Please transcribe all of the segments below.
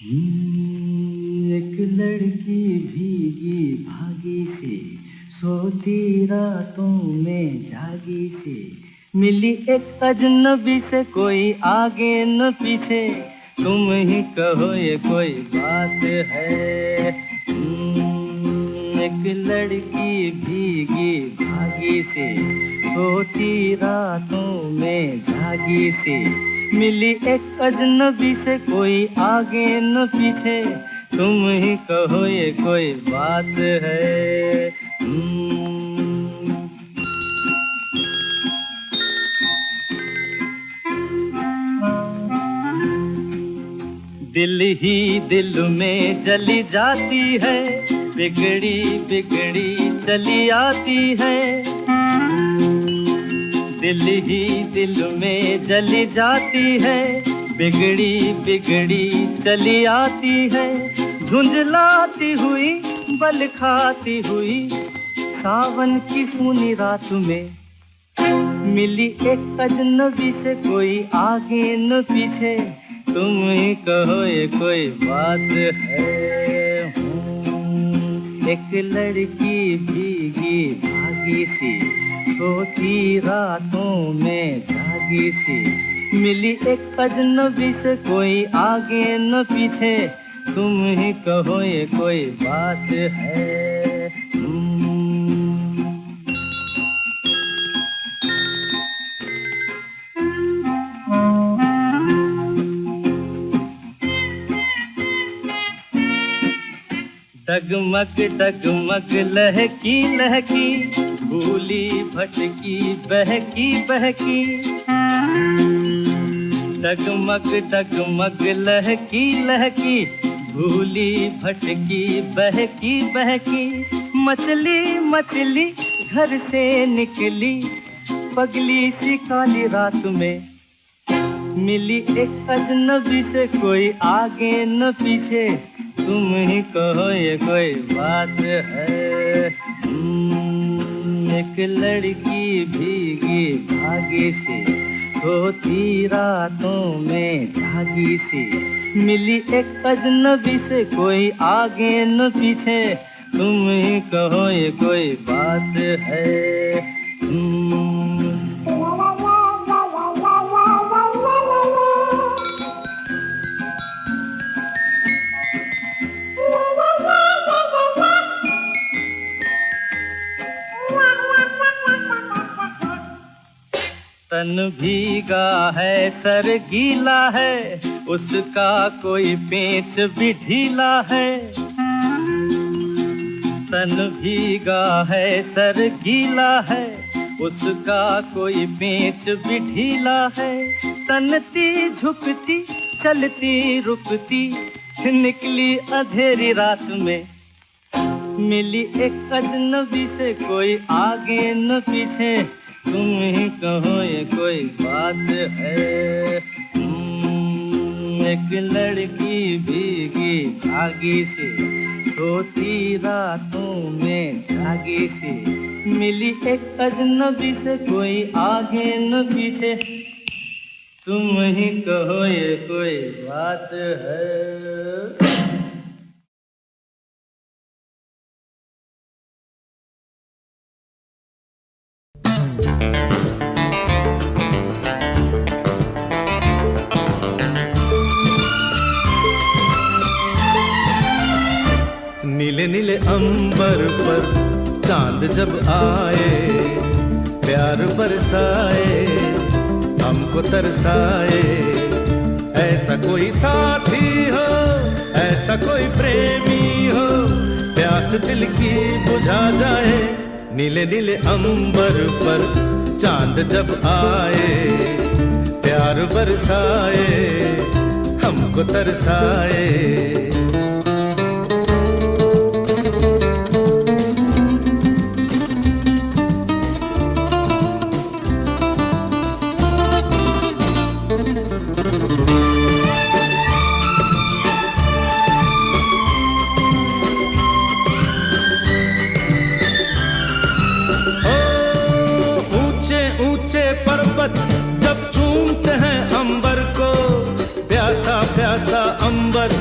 एक लड़की भीगी भागी सी, सोती रातों में जागी सी, मिली एक अजनबी से, कोई आगे न पीछे, तुम ही कहो ये कोई बात है। एक लड़की भीगी भागी सी, सोती रातों में जागी सी, मिली एक अजनबी से, कोई आगे न पीछे, तुम ही कहो ये कोई बात है। दिल ही दिल में जली जाती है, बिगड़ी बिगड़ी चली आती है। दिल ही दिल में जली जाती है, बिगड़ी बिगड़ी चली आती है। झुंझलाती हुई बल खाती हुई, सावन की सूनी रात में, मिली एक अजनबी से, कोई आगे न पीछे, तुम ही कहो ये कोई बात है। एक लड़की भीगी भागी सी, सोती रातों में जागी सी, मिली एक अजनबी से, कोई आगे न पीछे, तुम ही कहो ये कोई बात है। डगमग डगमग लहकी लहकी, भूली भटकी बहकी बहकी। डगमग डगमग लहकी लहकी, भूली भटकी बहकी बहकी। मछली मछली घर से निकली, पगली सी काली रात में, मिली एक अजनबी से, कोई आगे न पीछे, तुम ही कहो ये कोई बात है। एक लड़की भीगी भागी सी, सोती रातों में जागी सी, मिली एक अजनबी से, कोई आगे न पीछे, तुम ही कहो ये कोई बात है। तन भीगा है सर गीला है, उसका कोई पेच भी ढीला है। तन भीगा है सर गीला है, उसका कोई पेच भी ढीला है। तनती झुकती चलती रुकती, निकली अंधेरी रात में, मिली एक अजनबी से, कोई आगे न पीछे, तुम ही कहो ये कोई बात है। एक लड़की भीगी भागी सी, सोती रातों में जागी सी, मिली एक अजनबी से, कोई आगे न पीछे, तुम ही कहो ये कोई बात है। नीले नीले अंबर पर चांद जब आए, प्यार बरसाए हमको तरसाए। ऐसा कोई साथी हो, ऐसा कोई प्रेमी हो, प्यास दिल की बुझा जाए। नीले नीले अंबर पर चांद जब आए, प्यार बरसाए हमको तरसाए। पर्वत जब चूमते हैं अंबर को, प्यासा प्यासा अंबर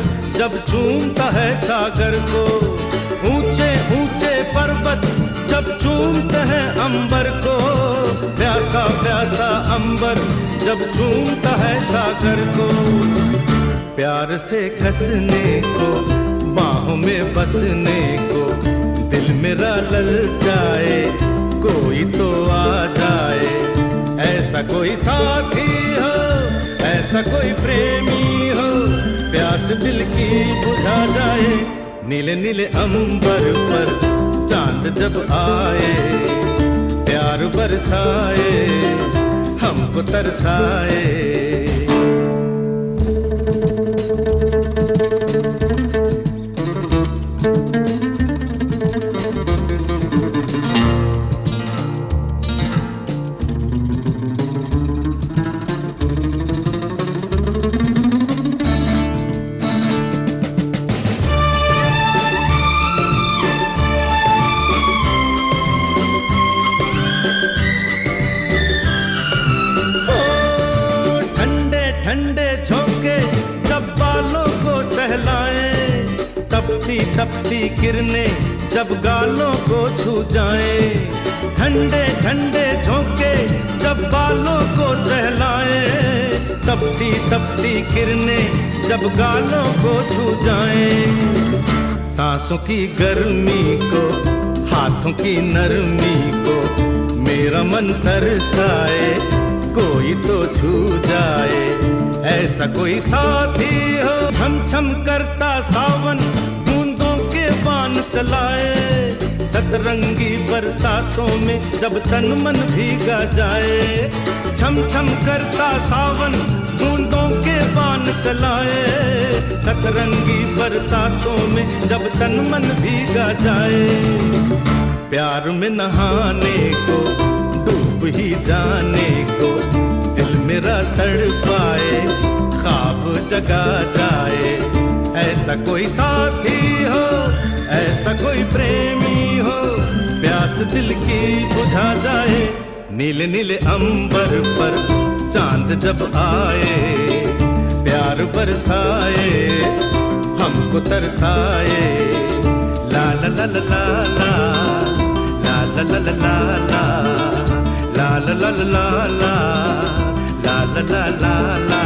जब चूमता है सागर को, ऊंचे ऊंचे पर्वत जब चूमते हैं अंबर को, प्यासा प्यासा अंबर जब चूमता है सागर को। प्यार से कसने को, बाहों में बसने को, दिल मेरा ललचाए, कोई तो आ जाए। ऐसा कोई साथी हो, ऐसा कोई प्रेमी हो, प्यास दिल की बुझा जाए। नीले नीले अंबर पर चांद जब आए, प्यार बरसाए, हमको तरसाए। तपती किरणें जब गालों को छू जाए, ठंडे ठंडे झोंके जब बालों को सहलाए। तपती तपती किरणें जब गालों को छू जाए। सांसों की गर्मी को, हाथों की नरमी को, मेरा मन तरसाए, कोई तो छू जाए। ऐसा कोई साथी हो, छम छम करता सावन बान चलाए। सतरंगी बरसातों में जब तन मन भीगा जाए। छम छम करता सावन बूंदों के बान चलाए। सतरंगी बरसातों में जब तन मन भीगा जाए। प्यार में नहाने को, डूब ही जाने को, दिल मेरा तड़पाए, ख्वाब जगा जाए। ऐसा कोई साथी हो, ऐसा कोई प्रेमी हो, प्यास दिल की बुझा जाए। नीले नीले अंबर पर चांद जब आए, प्यार बरसाए, हमको तरसाए। ला ला ला ला ला ला ला ला ला ला ला ला ला ला ला ला ला ला ला।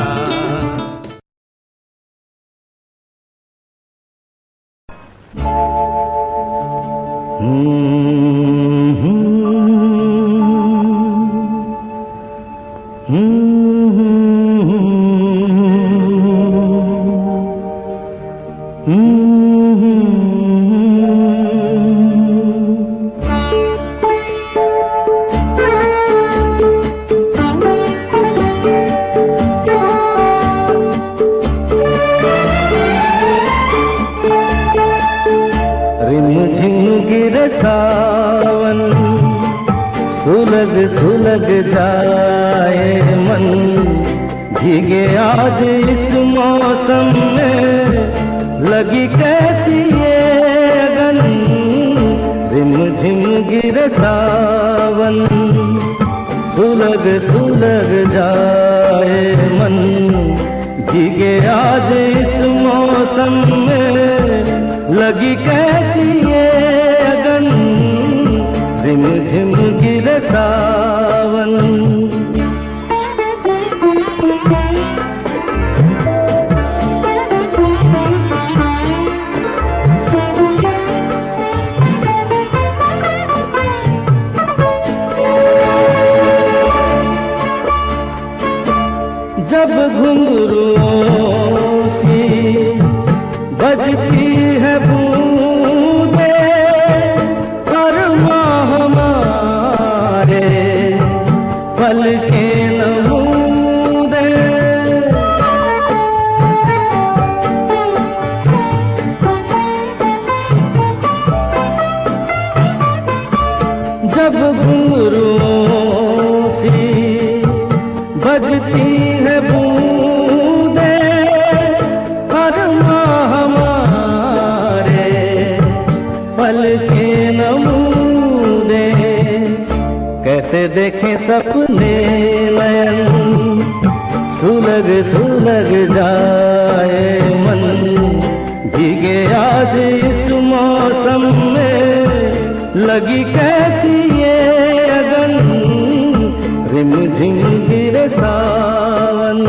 सुलग सुलग जाए मन, भीगे आज इस मौसम में, लगी कैसी ये अगन, रिम झिम गिरे सावन। सुलग सुलग जाए मन, भीगे आज इस मौसम में, लगी कैसी ये अगन, रिम झिम गिरे सावन। जब घुंघरुओं सी बजती है बूंदे, अरमां हमारे पलकें नमूदे। जब घुंघरुओं सी बजती है बूंदे, अरमां हमारे पलकें नमूदे। कैसे देखें सपने नयन, सुलग सुलग जाए मन, लगी कैसी ये अगन, रिमझिम गिरे सावन।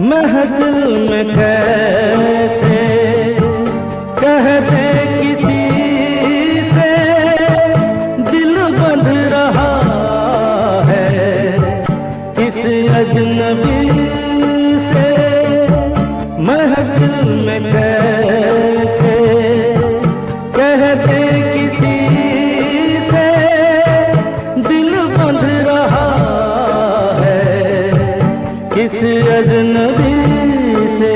महफिल में कैसे कह दे किसी से, दिल बंध रहा है किस अजनबी से। महफिल में कैसे कह दे किसी से, दिल बंध रहा है किस अजनबी से।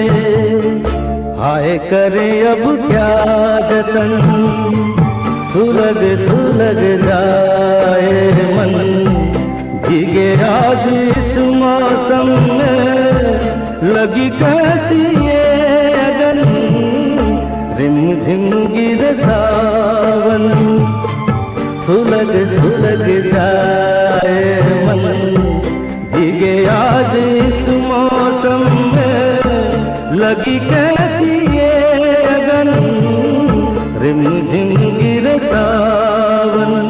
हाय करे अब क्या जतन, सुलग सुलग जाए मन। भीगे आज इस मौसम में, लगी कैसी ये अगन, रिमझिम गिरे सावन। सुलग सुलग जाए मन, भीगे आज इस मौसम में, लगी कैसी ये अगन, रिमझिम गिरे सावन।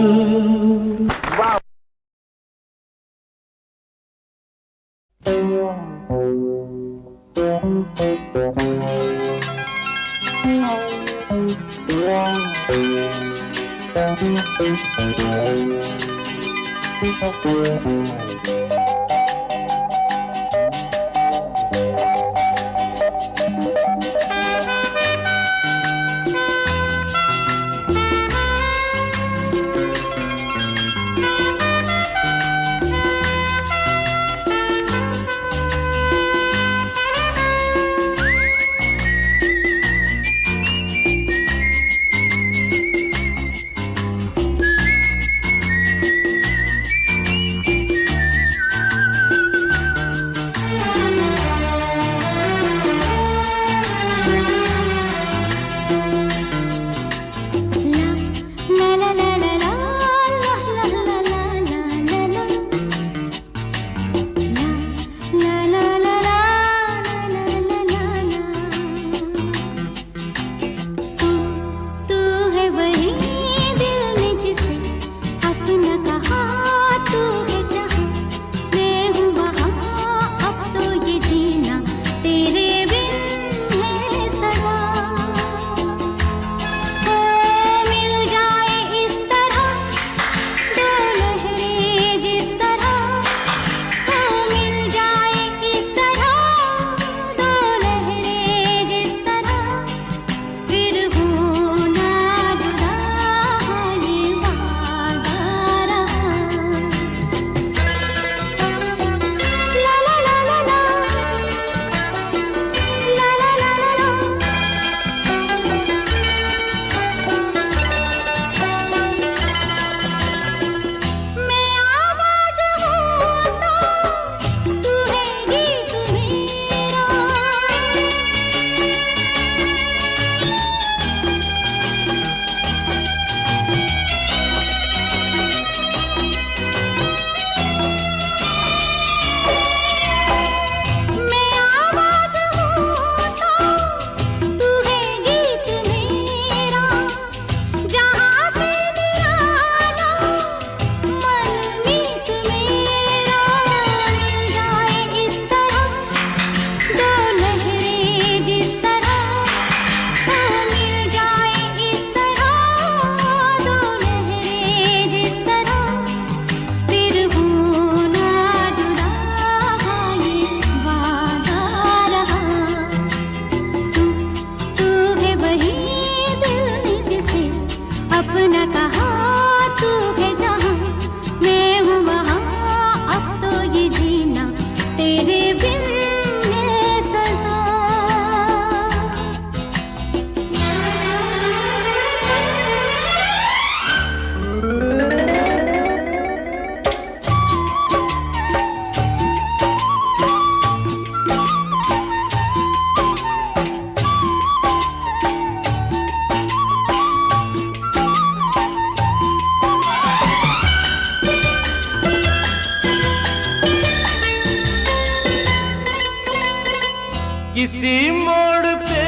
किसी मोड़ पे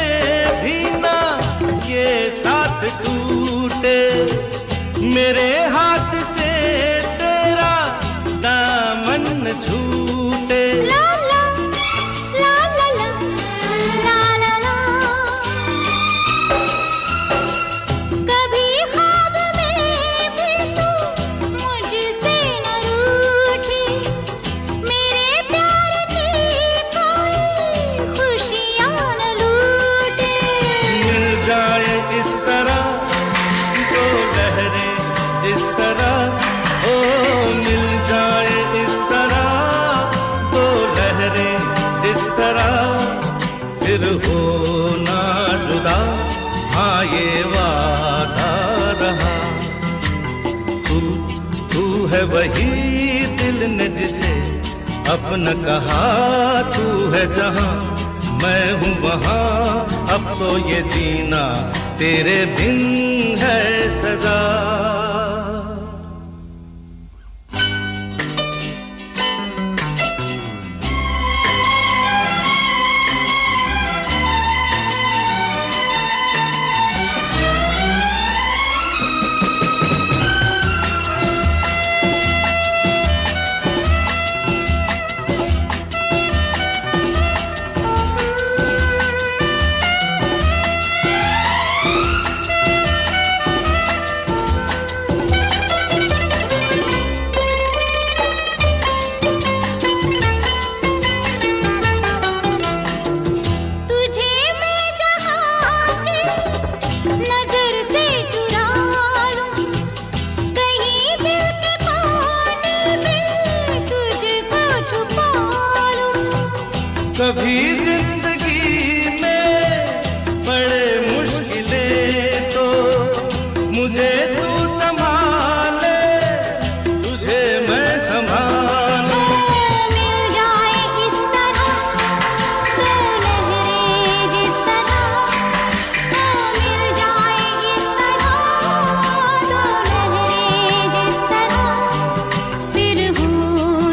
भी ना ये साथ टूटे, मेरे हाथ से तेरा दामन न छूटे। ला ला ला ला ला ला ला ला। कभी ख्वाब में भी तू मुझसे न रूठी, मेरे प्यार की कोई खुशियाँ न लूटे। मिल जाए इस तरह दो लहरें जिस तरह, ओ मिल जाए इस तरह दो लहरें जिस तरह, फिर हो ना जुदा, हाँ ये वादा रहा। तू है वही दिल ने जिसे अपना कहा, तू है जहां मैं हूँ वहां, अब तो ये जीना तेरे बिन है सजा। कभी जिंदगी में बड़े मुश्किलें तो मुझे तू संभाले, तुझे मैं संभालूं। मिल जाए इस तरह दो लहरें जिस तरह, मिल जाए इस तरह दो लहरें जिस तरह, फिर हो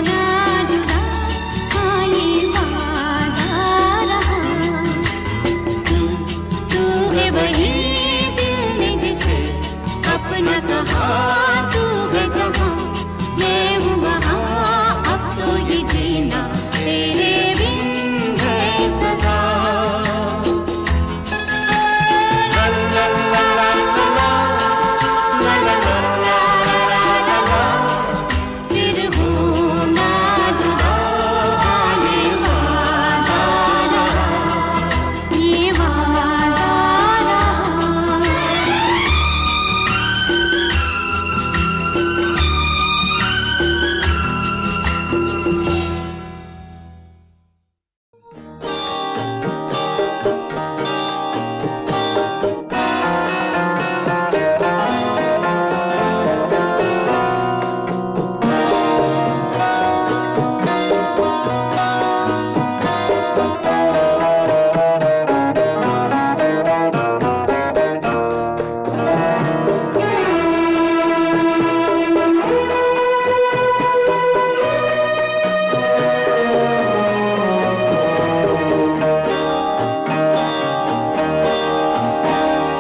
ना जुदा, हाँ ये वादा रहा। तू है वही दिल ने जिसे अपना कहा, तू है जहां मैं हूँ वहां, अब तो ये जीना तेरे बिन है सजा। ला ला ला ला ला ला, ला ला ला ला ला ला, फिर हो ना जुदा, हाँ ये वादा रहा, ये वादा रहा।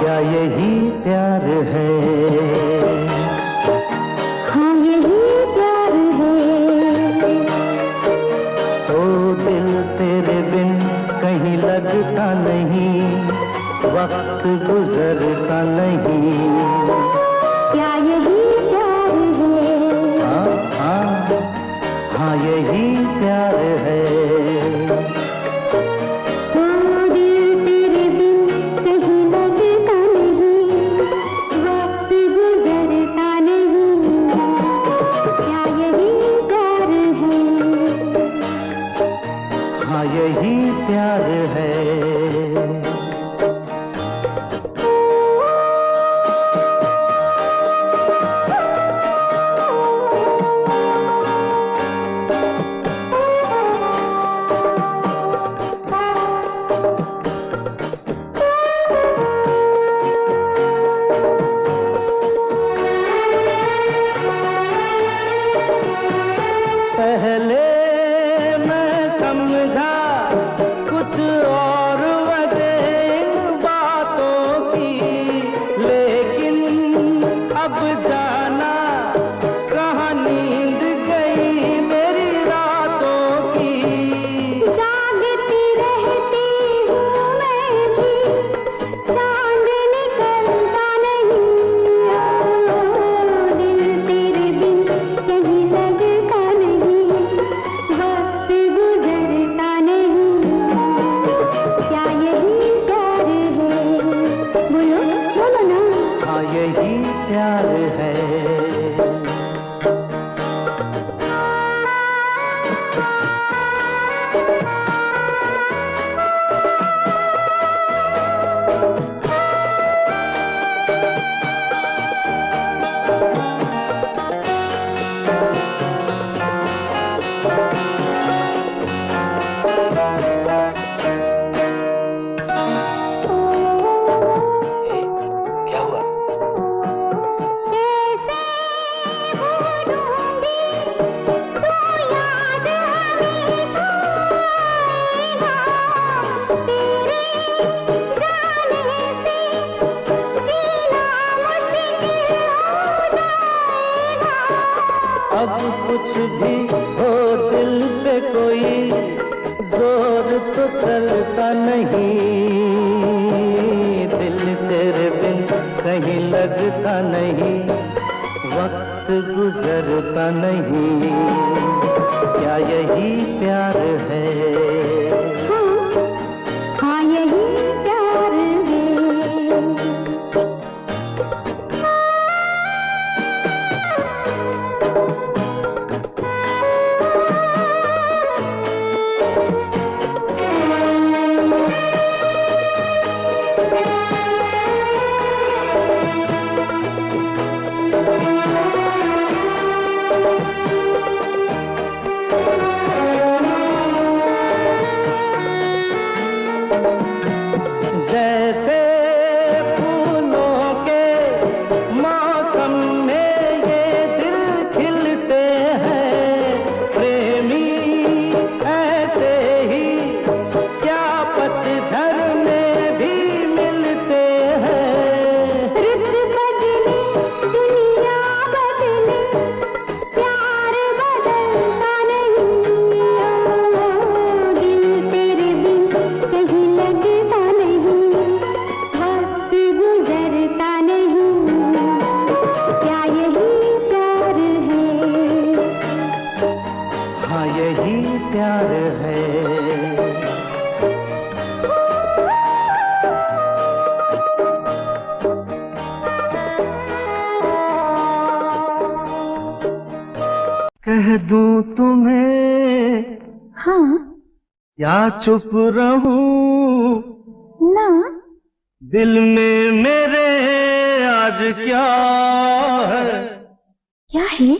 क्या यही प्यार है? हाँ यही प्यार है। तो दिल तेरे बिन कहीं लगता नहीं, वक्त गुजरता नहीं। क्या यही प्यार है? हाँ हाँ हाँ यही प्यार है। वो दिल तेरे बिन कहीं लगता नहीं, वक्त गुजरता नहीं। क्या यही प्यार है? हाँ यही प्यार है। पहले मैं समझा कुछ और वजह इन बातों की, लेकिन अब जाना कहाँ नींद गई मेरी रातों की। जागती रहती हूँ मैं भी, चांद निकलता नहीं, दिल तेरे बिन कहीं लगता नहीं, वक्त गुजरता नहीं। क्या यही प्यार है? बोलो बोलो ना। हाँ यही प्यार है। क्या हुआ? अब कुछ भी हो दिल पे कोई जोर तो चलता नहीं, दिल तेरे बिन कहीं लगता नहीं, वक्त गुजरता नहीं। क्या यही प्यार है? हाँ यही प्यार है। जैसे फूलों के मौसम में ये दिल खिलते हैं प्रेमी, ऐसे ही क्या पतझड़ में भी मिलते हैं। रुत बदले दुनिया बदले, प्यार बदलता नहीं, दिल तेरे बिन कहीं लगता नहीं, वक्त गुजरता नहीं। क्या यही प्यार है? हाँ यही प्यार है। कह दूं तुम्हें हाँ या चुप रहूं, ना दिल में मेरे आज क्या है? क्या है?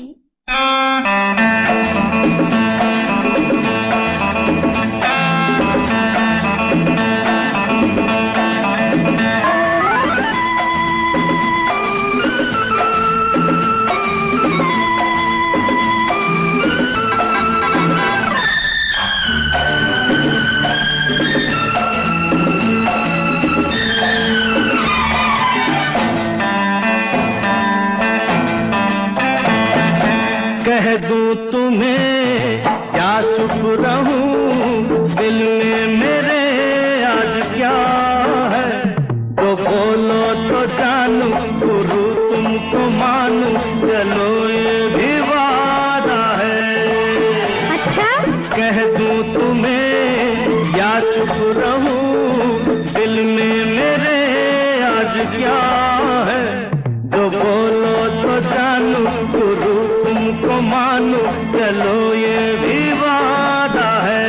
कह दूं तुम्हें या चुप रहूं, दिल में मेरे आज क्या है? तो बोलो तो जानू, गुरु तुमको मानू, चलो ये भी वादा है। अच्छा कह दूं तुम्हें या चुप रहूं, दिल में मेरे आज क्या है? जो बोलो तो जानू, गुरु तुमको मानू, चलो ये भी वादा है।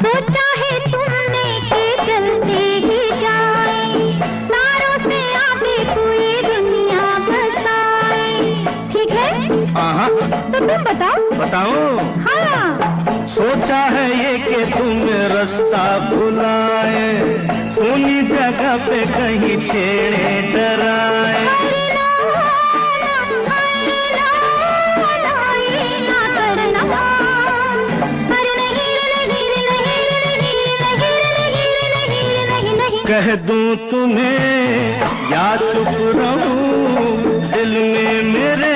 सोचा है तुमने कि चलते ही जाए, तारों से आगे पूरी दुनिया बसाए, ठीक है? हाँ तो तुम बताओ बताऊं? हाँ। सोचा है ये कि तुम्हें रास्ता भुलाए, सोनी जगह पे कहीं छेड़े डराए। कह दूं तुम्हें या चुप रहूं, दिल में मेरे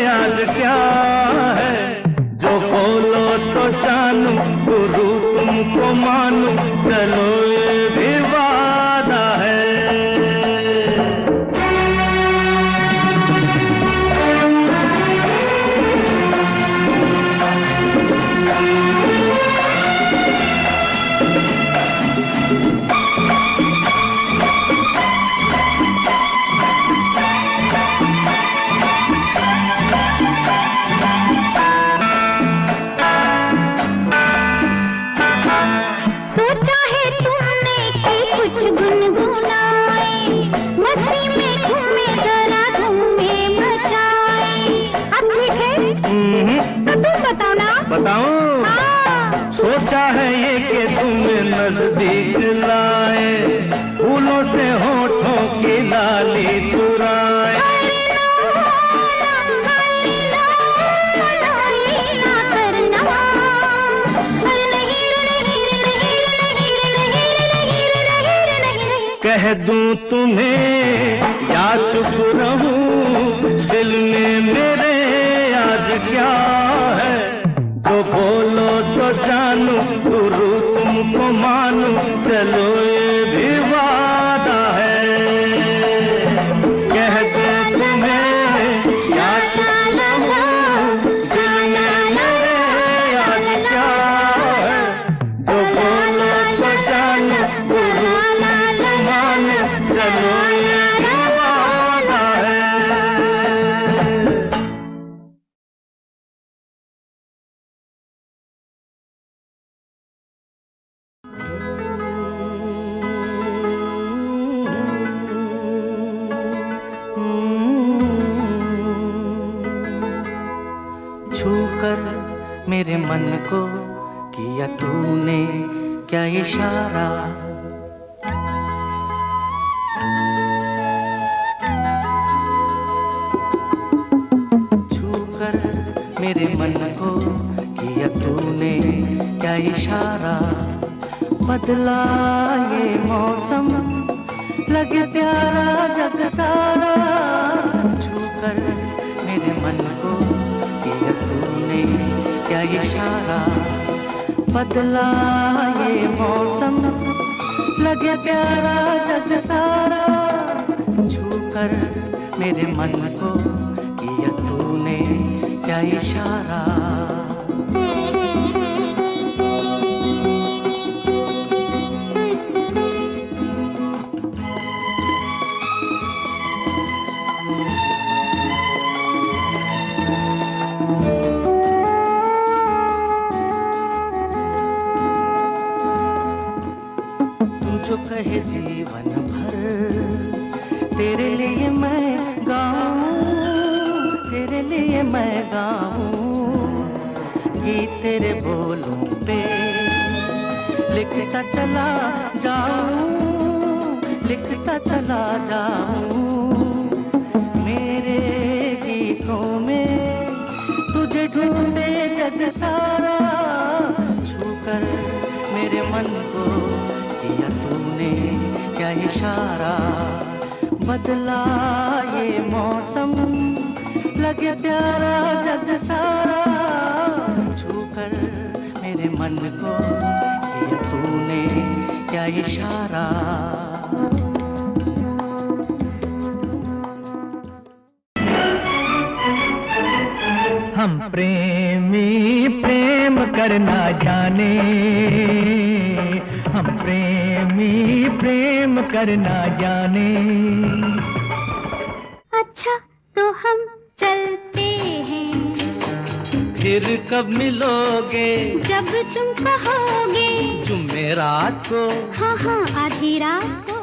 आज क्या है, जो बोलो तो जानूं, गुरु तुमको मानूं, चलो ये भी वादा है। बताऊं? हाँ। सोचा है ये कि तुम्हें नजदीक लाए, फूलों से होठों की लाली चुराए। कह दूं तुम्हें या चुप रहूं, दिल में मेरे आज क्या है, तो बोलो तो जानूं, गुरु तुमको मानूं, चलो ये भी वादा है। कह दो तुम्हें या चुप रहूं, दिल में मेरे आज क्या है, तो बोलो तो जानूं, गुरु तुमको मानूं, चलो ये भी वादा है। छूकर मेरे मन को किया तूने क्या इशारा, छूकर मेरे मन को किया तूने क्या इशारा, बदला ये मौसम लगे प्यारा जग सारा, छूकर मेरे मन को किया तूने क्या इशारा, बदला ये मौसम लगे प्यारा जग सारा, छूकर मेरे मन को किया तूने क्या इशारा। जो कहे जीवन भर तेरे लिए मैं गाऊं, तेरे लिए मैं गाऊं, गीत तेरे बोलों पे लिखता चला जाऊं, लिखता चला जाऊं, मेरे गीतों में तुझे ढूंढे जग सारा, छूकर मेरे मन को किया तूने क्या इशारा, बदला ये मौसम लगे प्यारा जग सारा, छूकर मेरे मन को किया तूने क्या इशारा। हम प्रेमी प्रेम करना जाने, हम प्रेमी प्रेम करना जाने। अच्छा तो हम चलते हैं, फिर कब मिलोगे? जब तुम कहोगे। जुमेरात को? हाँ हाँ आधी रात को।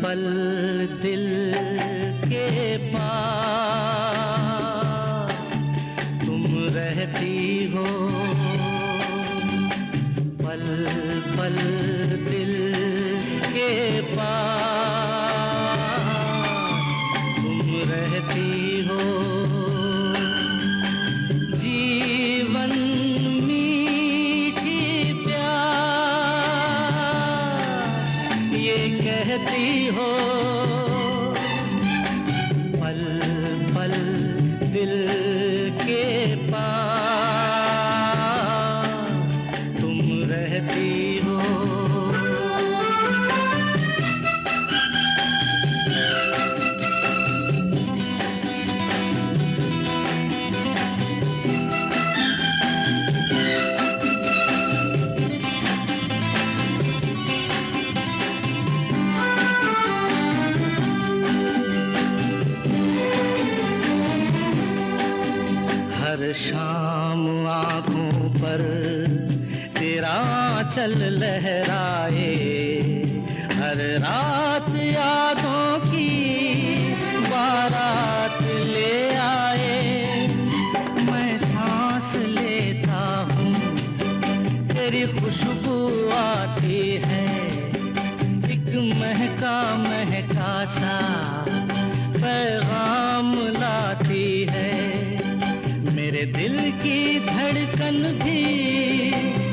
पल दिल के पास तुम रहती हो, पल पल दिल के पास तुम रहती हो। जीवन मीठी प्यास ये कहती हो, पल पल दिल के पास तुम रहती हो। हर शाम आँखों पर तेरा आँचल लहराए, हर रात यादों की बारात ले आए। मैं सांस लेता हूँ तेरी खुशबू आती है, एक महका महका सा पैगाम लाती है। मेरे दिल की धड़कन भी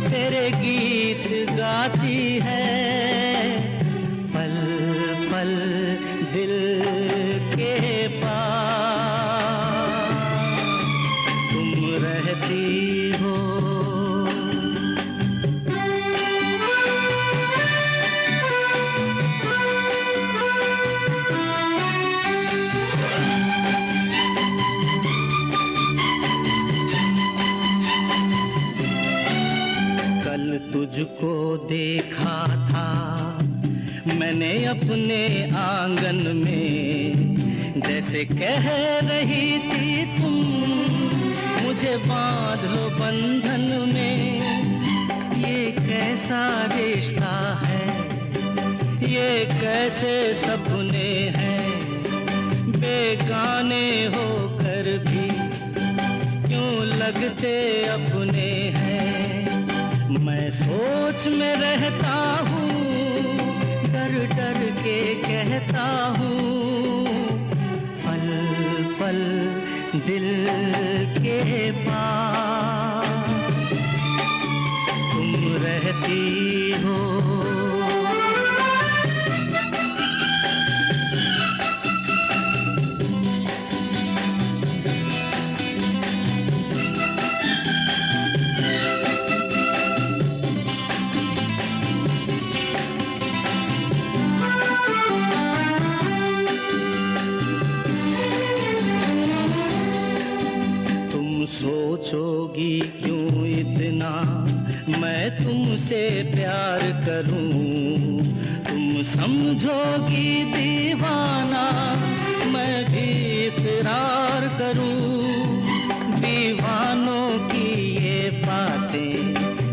तेरे गीत गाती है, पल पल दिल के पास तुम रहती हो। तुझको देखा था मैंने अपने आंगन में, जैसे कह रही थी तुम मुझे बांध लो बंधन में। ये कैसा रिश्ता है, ये कैसे सपने हैं, बेगाने होकर भी क्यों लगते अपने हैं। मैं सोच में रहता हूँ, डर डर के कहता हूँ, पल पल दिल के पास तुम रहती हो। सोचोगी क्यों इतना मैं तुमसे प्यार करूं, तुम समझोगी दीवाना मैं भी इकरार करूं। दीवानों की ये बातें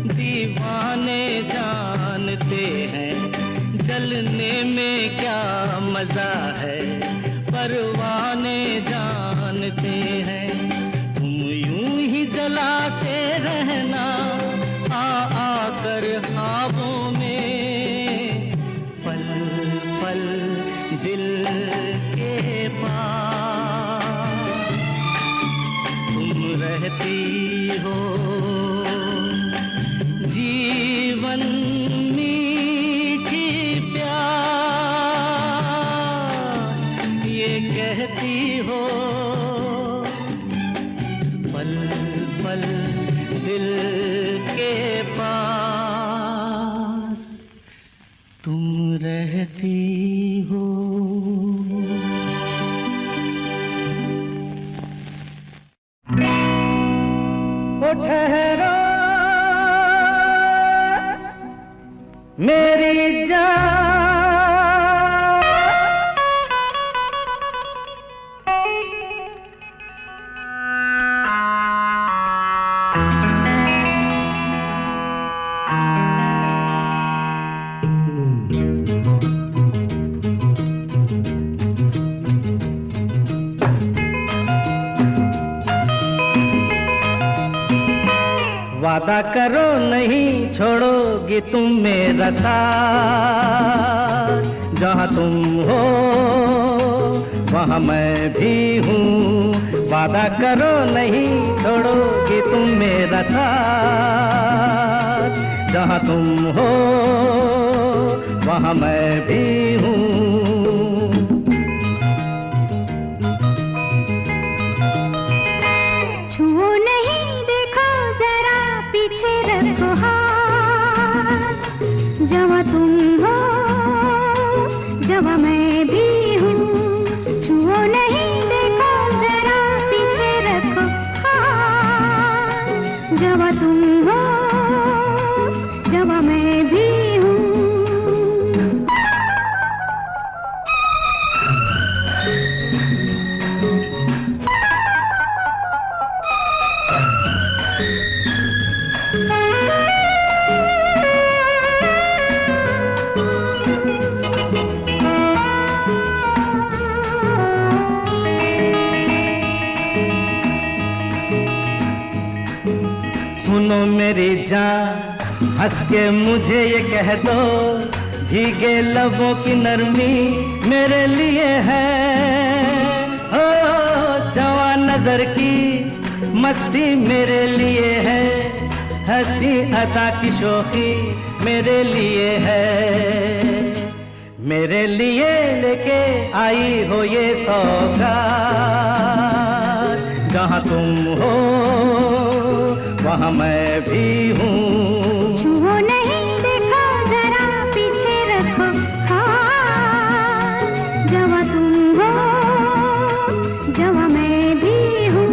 दीवाने जानते हैं, जलने में क्या मजा है परवाने जानते हैं। जलाते रहना आकर ख्वाबों में, पल पल दिल के पास तुम रहती हो। जीवन मीठी प्यास ये कहती हो, पल पल दिल के पास तुम रहती हो। ओ ठहरो मेरी जान, वादा करो नहीं छोड़ोगी तुम मेरा साथ, जहाँ तुम हो वहाँ मैं भी हूँ। वादा करो नहीं छोड़ोगी तुम मेरा साथ, जहाँ तुम हो वहाँ मैं भी हूँ। छुओ नहीं देखो जरा पीछे रखो हाथ, जहाँ तुम हो जहाँ मैं भी हूँ। छुओ नहीं देखो जरा पीछे रखो हाथ, जहाँ तुम हो जहाँ मैं भी हूँ। सुनो मेरी जान, हंस के मुझे ये कह दो, भीगे लबों की नरमी मेरे लिए है। ओ जवान नजर की मस्ती मेरे लिए है, हंसी अदा की शोखी मेरे लिए है। मेरे लिए लेके आई हो ये सौगात, जहाँ तुम हो वहाँ मैं भी हूँ। छुओ नहीं देखो जरा पीछे रखो हाथ, जहाँ तुम हो जहाँ मैं भी हूँ।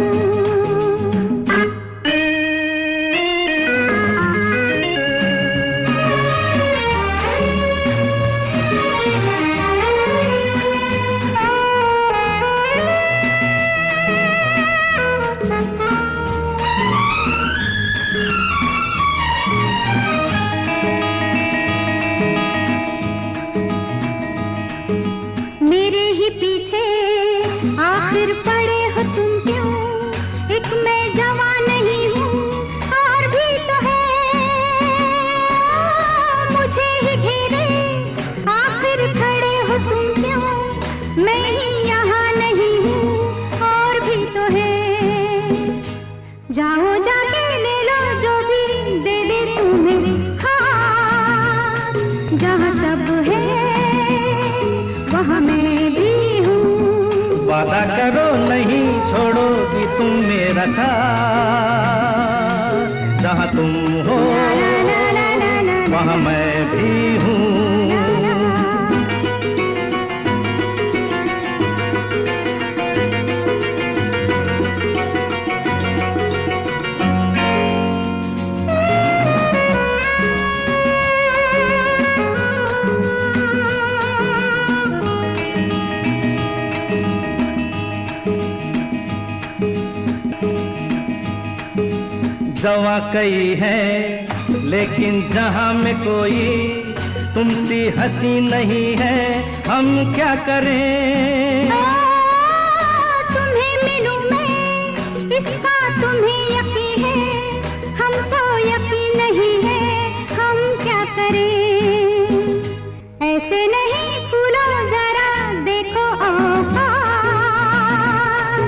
मेरे ही पीछे आखिर पड़े हो तुम क्यों? एक मैं जवान नहीं हूँ और भी तो है मुझे ही घेरे, आखिर खड़े हो तुम क्यों? मैं ही यहाँ नहीं हूँ और भी तो है। जाओ जाके ले लो जो भी दे दे तुम्हें हाथ, जहाँ सब है वहाँ मैं भी हूँ। वादा करो नहीं छोड़ोगी तुम मेरा साथ, जहाँ तुम हो वहाँ मैं भी हूँ। जवा कई है लेकिन जहां में कोई तुमसी हंसी नहीं है, हम क्या करें? तुम्हें मिलूं मैं इसका तुम्हें यकीन है, हमको यकीन नहीं है, हम क्या करें? ऐसे नहीं फूलो जरा देखो औकात,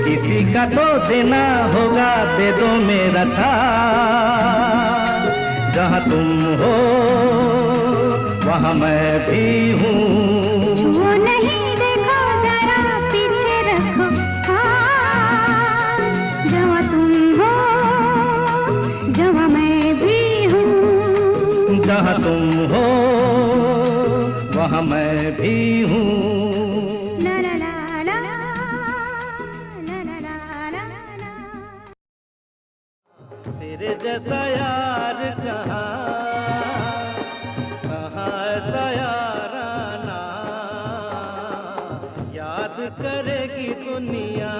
किसी का तो देना होगा, दे दो मेरा साथ, जहाँ तुम हो वहाँ मैं भी हूँ। छुओ नहीं देखो जरा पीछे रखो हाथ, जहाँ तुम हो जहाँ मैं भी हूँ। जहाँ तुम हो वहाँ मैं भी हूँ। ला ला ला ला ला ला ला ला ला। तेरे जैसा यार कहाँ कहाँ ऐसा याराना, याद करेगी दुनिया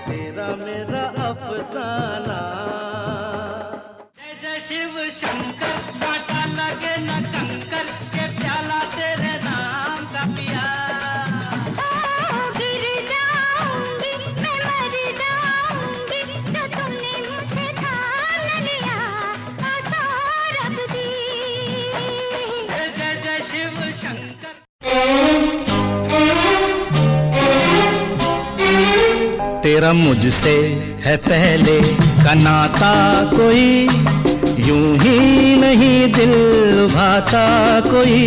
तेरा मेरा अफसाना। जय जय शिव शंकर, कांटा लगे न कंकर, के प्याला तेरे नाम का पिया। गिर जाऊंगी मैं मर जाऊंगी, जो तुमने मुझे था तेरा मुझसे है पहले का नाता कोई, यूं ही नहीं दिल लुभाता कोई।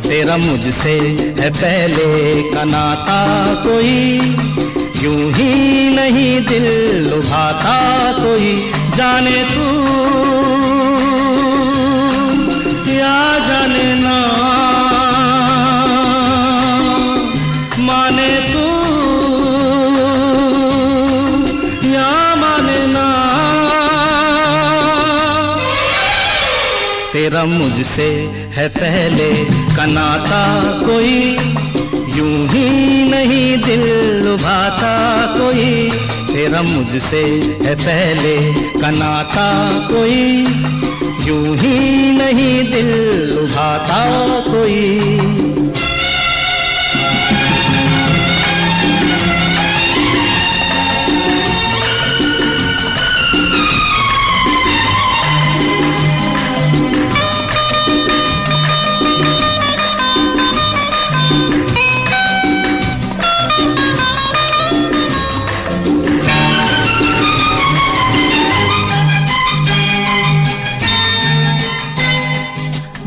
तेरा मुझसे है पहले का नाता कोई, यूं ही नहीं दिल लुभाता कोई। जाने तू या जाने ना, माने तू या माने ना, तेरा मुझसे है पहले का नाता कोई, यूं ही नहीं दिल लुभाता कोई। तेरा मुझसे है पहले का नाता कोई, यूं ही नहीं दिल लुभाता कोई।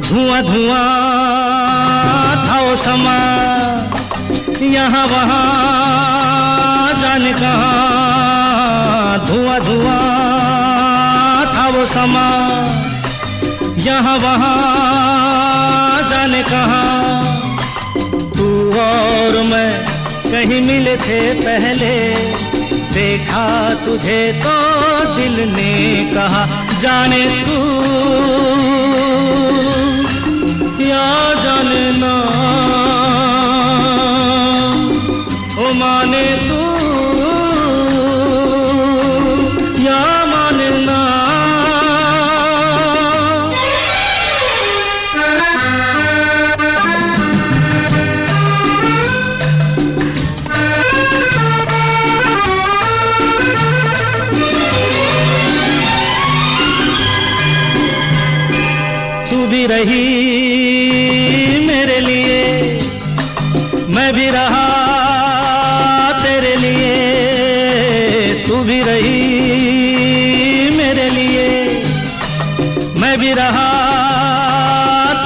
धुआं धुआं था वो समा, यहाँ वहाँ जाने कहाँ। धुआं धुआं था वो समा, यहाँ वहाँ जाने कहाँ। तू और मैं कहीं मिले थे पहले, देखा तुझे तो दिल ने कहा। जाने तू या जाने ना, ओ माने तू या माने ना। तू भी रही मेरे लिए, मैं भी रहा तेरे लिए। तू भी रही मेरे लिए, मैं भी रहा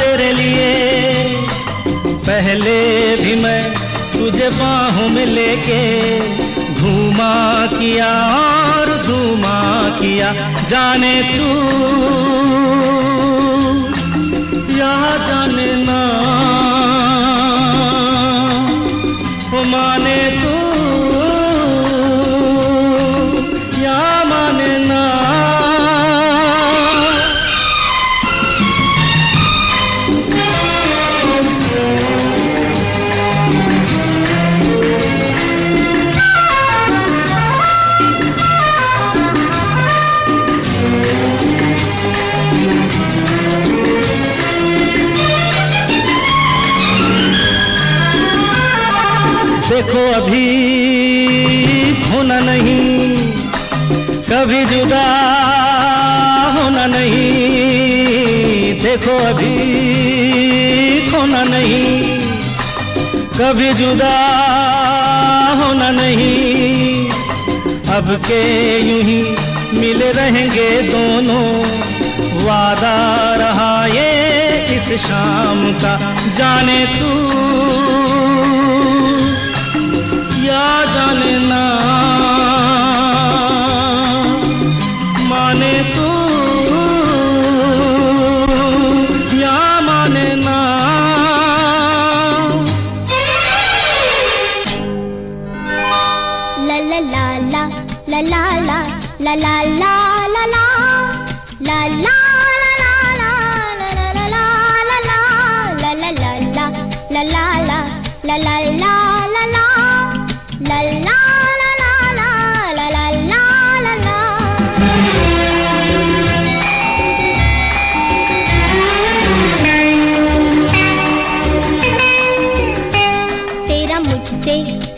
तेरे लिए। पहले भी मैं तुझे बाहों में लेके घूमा किया और झूमा किया। जाने तू या जाने ना, ओ माने तू या माने ना। देखो अभी खोना नहीं, कभी जुदा होना नहीं। देखो अभी खोना नहीं, कभी जुदा होना नहीं। अब के यूं ही मिले रहेंगे दोनों, वादा रहा ये इस शाम का। जाने तू या जाने ना, माने तू या माने ना। La la la la la la la la la la la la la la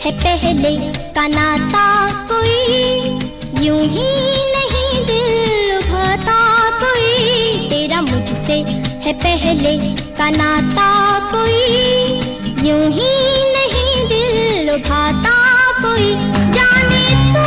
है पहले का नाता कोई, यूं ही नहीं दिल लुभाता कोई। तेरा मुझसे है पहले का नाता कोई, यूं ही नहीं दिल लुभाता कोई। जाने तू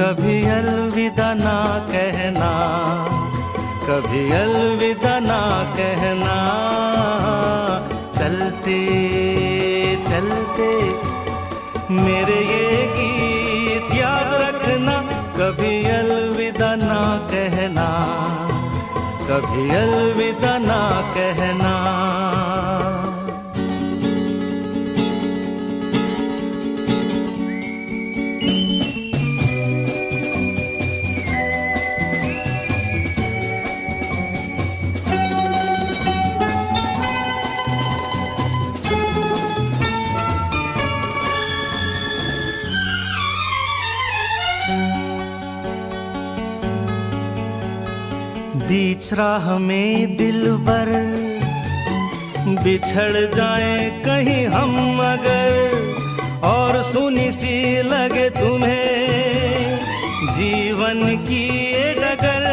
कभी अलविदा ना कहना, कभी अलविदा ना कहना। चलते चलते मेरे ये गीत याद रखना, कभी अलविदा ना कहना, कभी अलविदा ना कहना। बीच राह में दिलबर बिछड़ जाए कहीं हम अगर, और सुनी सी लगे तुम्हें जीवन की ये डगर।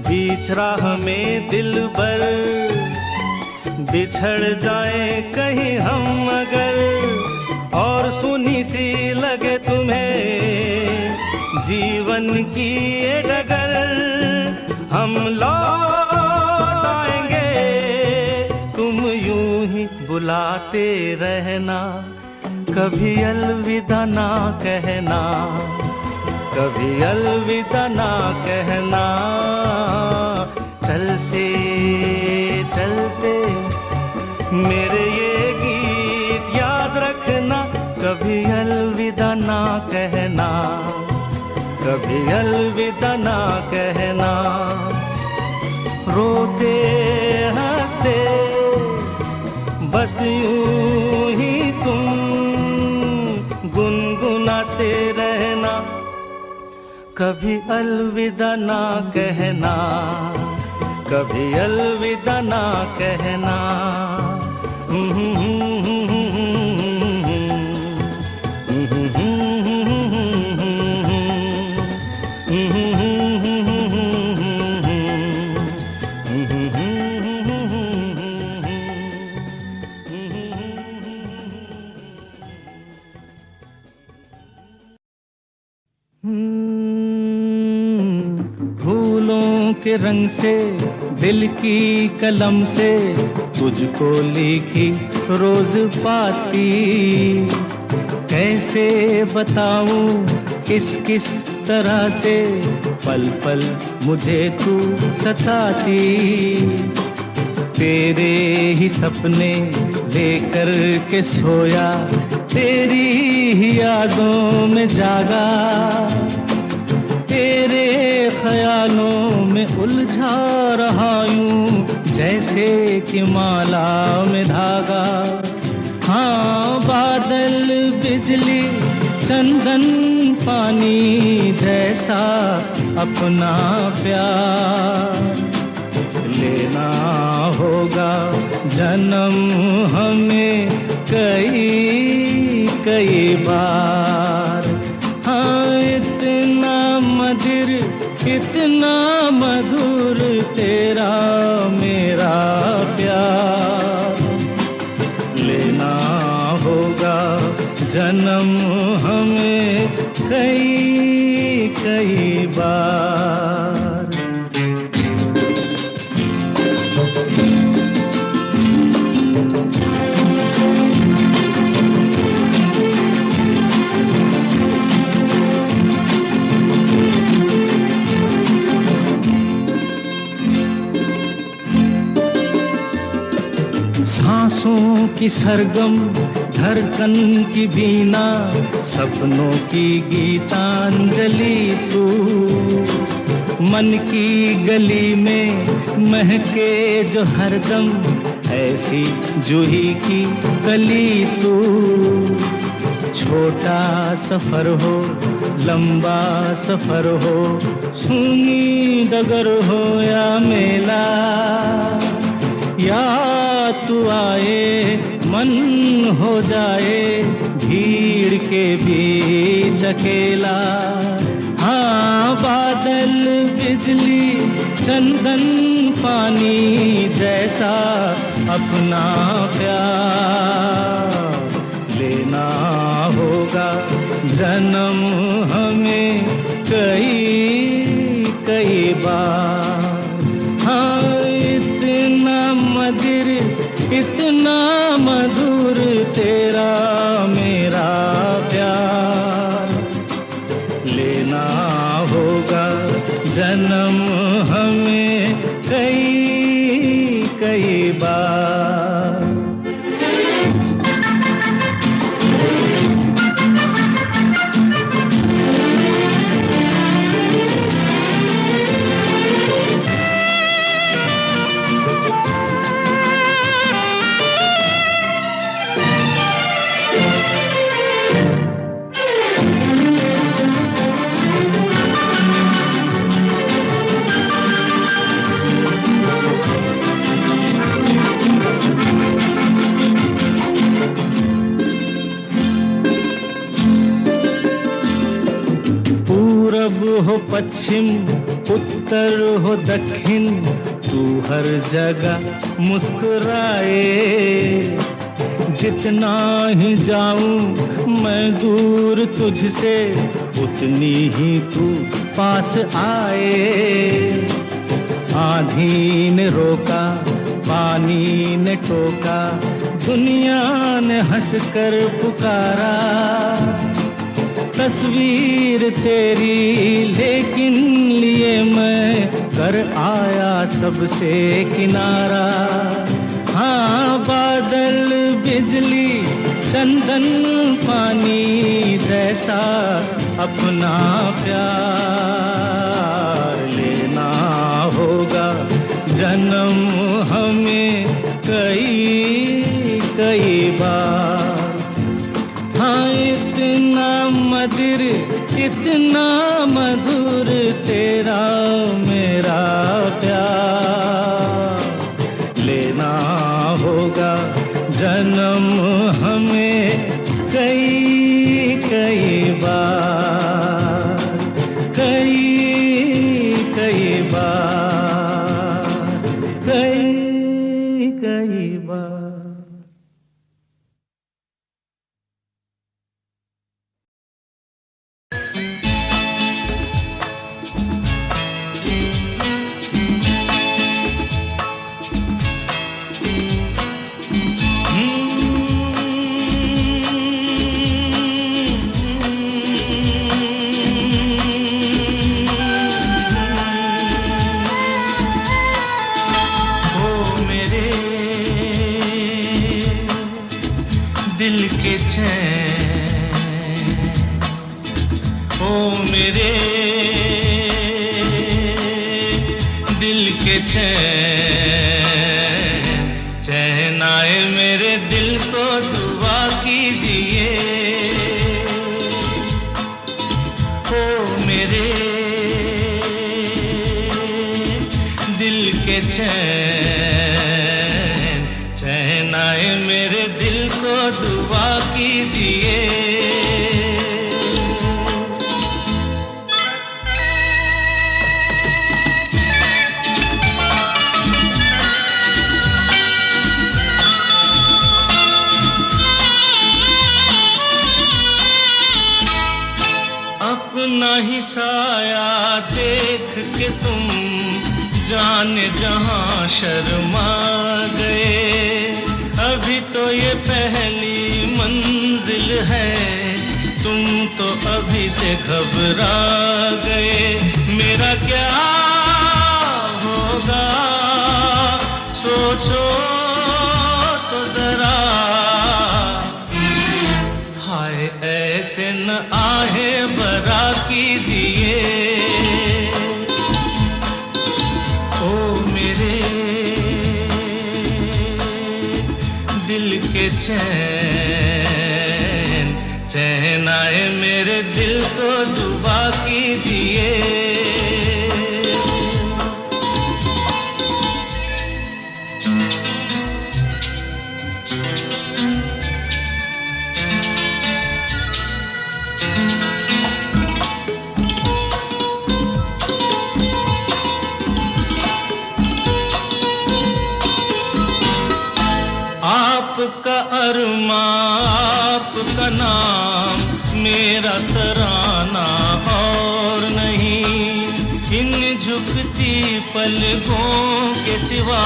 बीच राह में दिलबर बिछड़ जाए कहीं हम अगर, और सुनी सी लगे तुम्हें जीवन की ये डगर। हम लौट आएंगे, तुम यूं ही बुलाते रहना, कभी अलविदा ना कहना, कभी अलविदा ना कहना। चलते चलते मेरे ये गीत याद रखना, कभी अलविदा ना कहना, कभी अलविदा ना कहना। रोते हंसते बस यूं ही तुम गुनगुनाते रहना, कभी अलविदा ना कहना, कभी अलविदा ना कहना। फूलों के रंग से दिल की कलम से तुझको लिखी रोज पाती, कैसे बताऊं किस किस तरह से पल पल मुझे तू सताती। तेरे ही सपने लेकर के सोया, तेरी ही यादों में जागा, तेरे ख्यालों में उलझा रहा यूं जैसे कि माला में धागा। हाँ, बादल बिजली चंदन पानी जैसा अपना प्यार लेना होगा जन्म हमें कई कई बार। हाँ, इतना मधुर इतना मधुर तेरा मेरा प्यार लेना होगा जन्म हमें कई कई बार। सांसों की सरगम धड़कन की बीना, सपनों की गीतांजलि तू, मन की गली में महके जो हरदम ऐसी जूही की कली तू। छोटा सफर हो लंबा सफर हो, सूनी डगर हो या मेला, या तू आए मन हो जाए भीड़ के बीच अकेला। हाँ, बादल बिजली चंदन पानी जैसा अपना प्यार लेना होगा जन्म हमें लेना होगा जन्म हमें कई कई बार। हो पश्चिम उत्तर हो दक्षिण, तू हर जगह मुस्कुराए। जितना ही जाऊं मैं दूर तुझसे, उतनी ही तू पास आए। आंधी ने रोका, पानी ने टोका, दुनिया ने हंसकर पुकारा। तस्वीर तेरी लेकिन लिए मैं कर आया सबसे किनारा। हाँ, बादल बिजली चंदन पानी जैसा अपना प्यार। लेना होगा जन्म हमें कई कई बार। हाँ, इतना मधुर इतना मधुर तेरा मेरा प्यार। लेना होगा जन्म हमें कई कई बार, कई कई बार, कई कई बार। दिल के चैन, ओ मेरे दिल के चैन, चैन आए मेरे दिल को दुआ कीजिए। ओ मेरे दिल के चैन, चैन आए मेरे दिल को दुआ कीजिए। अपना ही साया देख के तुम जाने जहां शर्मा गए। अभी तो ये पहली मंजिल है, तुम तो अभी से घबरा गए। मेरा क्या होगा सोचो तो जरा। हाय ऐसे न आहे बरा कीजिए। ओ मेरे दिल के चैन, चैन आए मेरे दिल को दुआ कीजिए। आपका अरमा आपका नाम, मेरा तराना और नहीं। इन झुकती पलकों के सिवा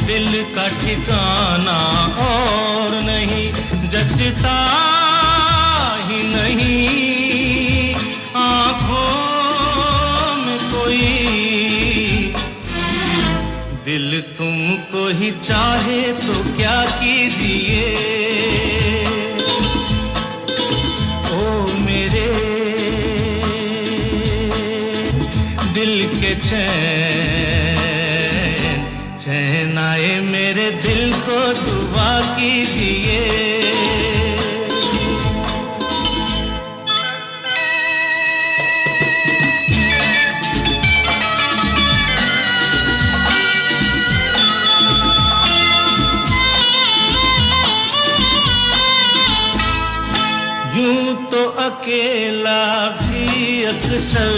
दिल का ठिकाना और नहीं। जचता ही नहीं ही चाहे तो क्या कीजिए, ओ मेरे दिल के चैन, चैन आए मेरे दिल को दुआ कीजिए। यूं तो अकेला भी अक्सर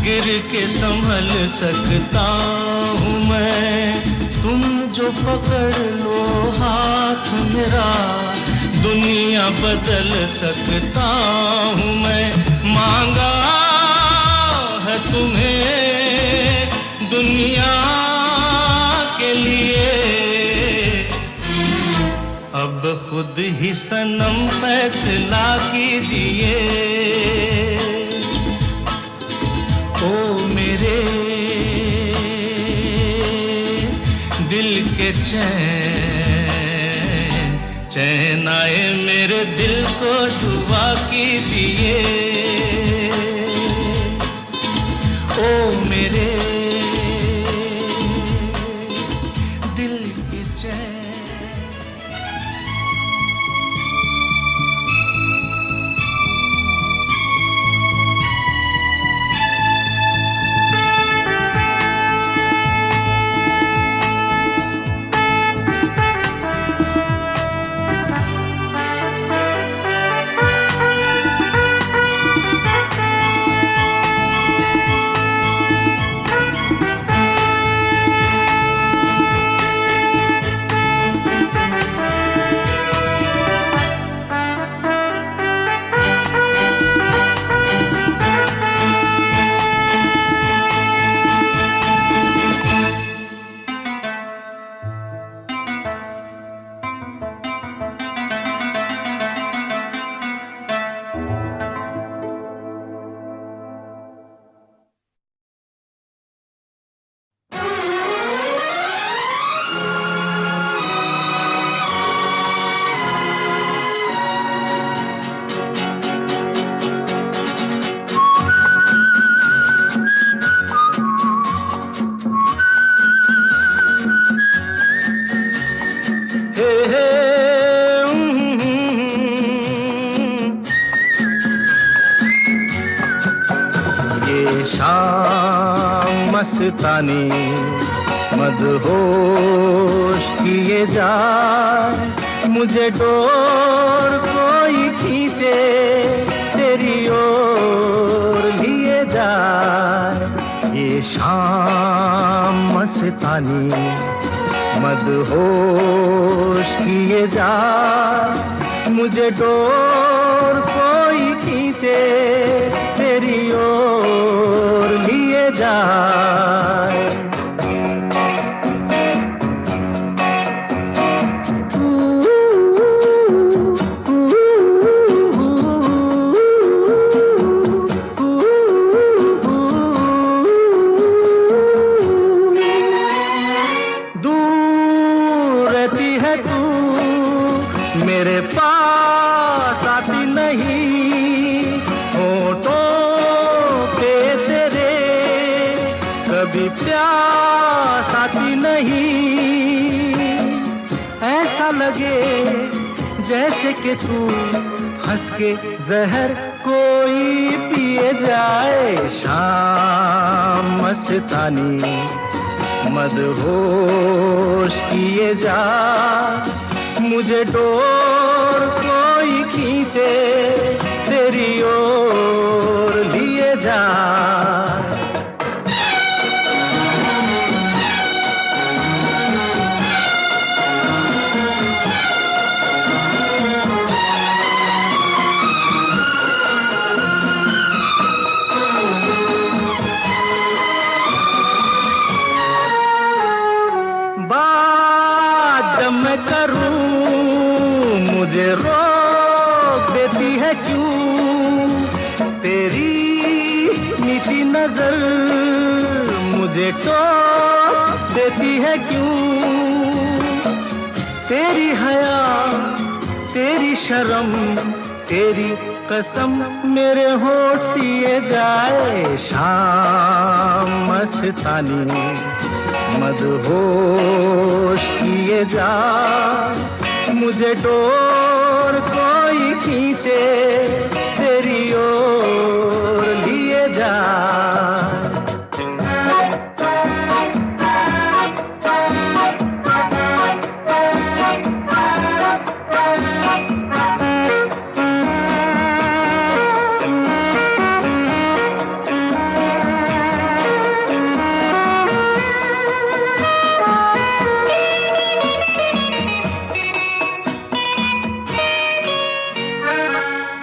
गिर के संभल सकता हूँ मैं, तुम जो पकड़ लो हाथ मेरा दुनिया बदल सकता हूँ मैं। मांगा है तुम्हें दुनिया के लिए, अब खुद ही सनम फैसला कीजिए। ओ मेरे दिल के चैन, चैन आए मेरे दिल को दुआ कीजिए। ओ मेरे दिल के चैन। मस्तानी मदहोश किए जाए, मुझे डोर कोई खींचे तेरी ओर लिए जाए। ये शाम मस्तानी मदहोश किए जाए, मुझे डोर कोई खींचे तेरी ओर लिए जाए। दूर रहती है तू मेरे पास आती नहीं, होठों पे तेरे कभी प्यास आती नहीं। ऐसा लगे जैसे कि तू हंस के जहर कोई पिए जाए। शाम मस्तानी मदहोश किए जा, मुझे डोर कोई खींचे तेरी ओर लिए जा। जब मैं करूं मुझे रोक देती है क्यों तेरी मीठी नजर, मुझे टोक देती है क्यों? तेरी हया, तेरी शर्म, तेरी कसम मेरे होठ सिए जाए। शाम मस्तानी मदहोश किए जा, मुझे डोर कोई खींचे तेरी ओर लिए जा।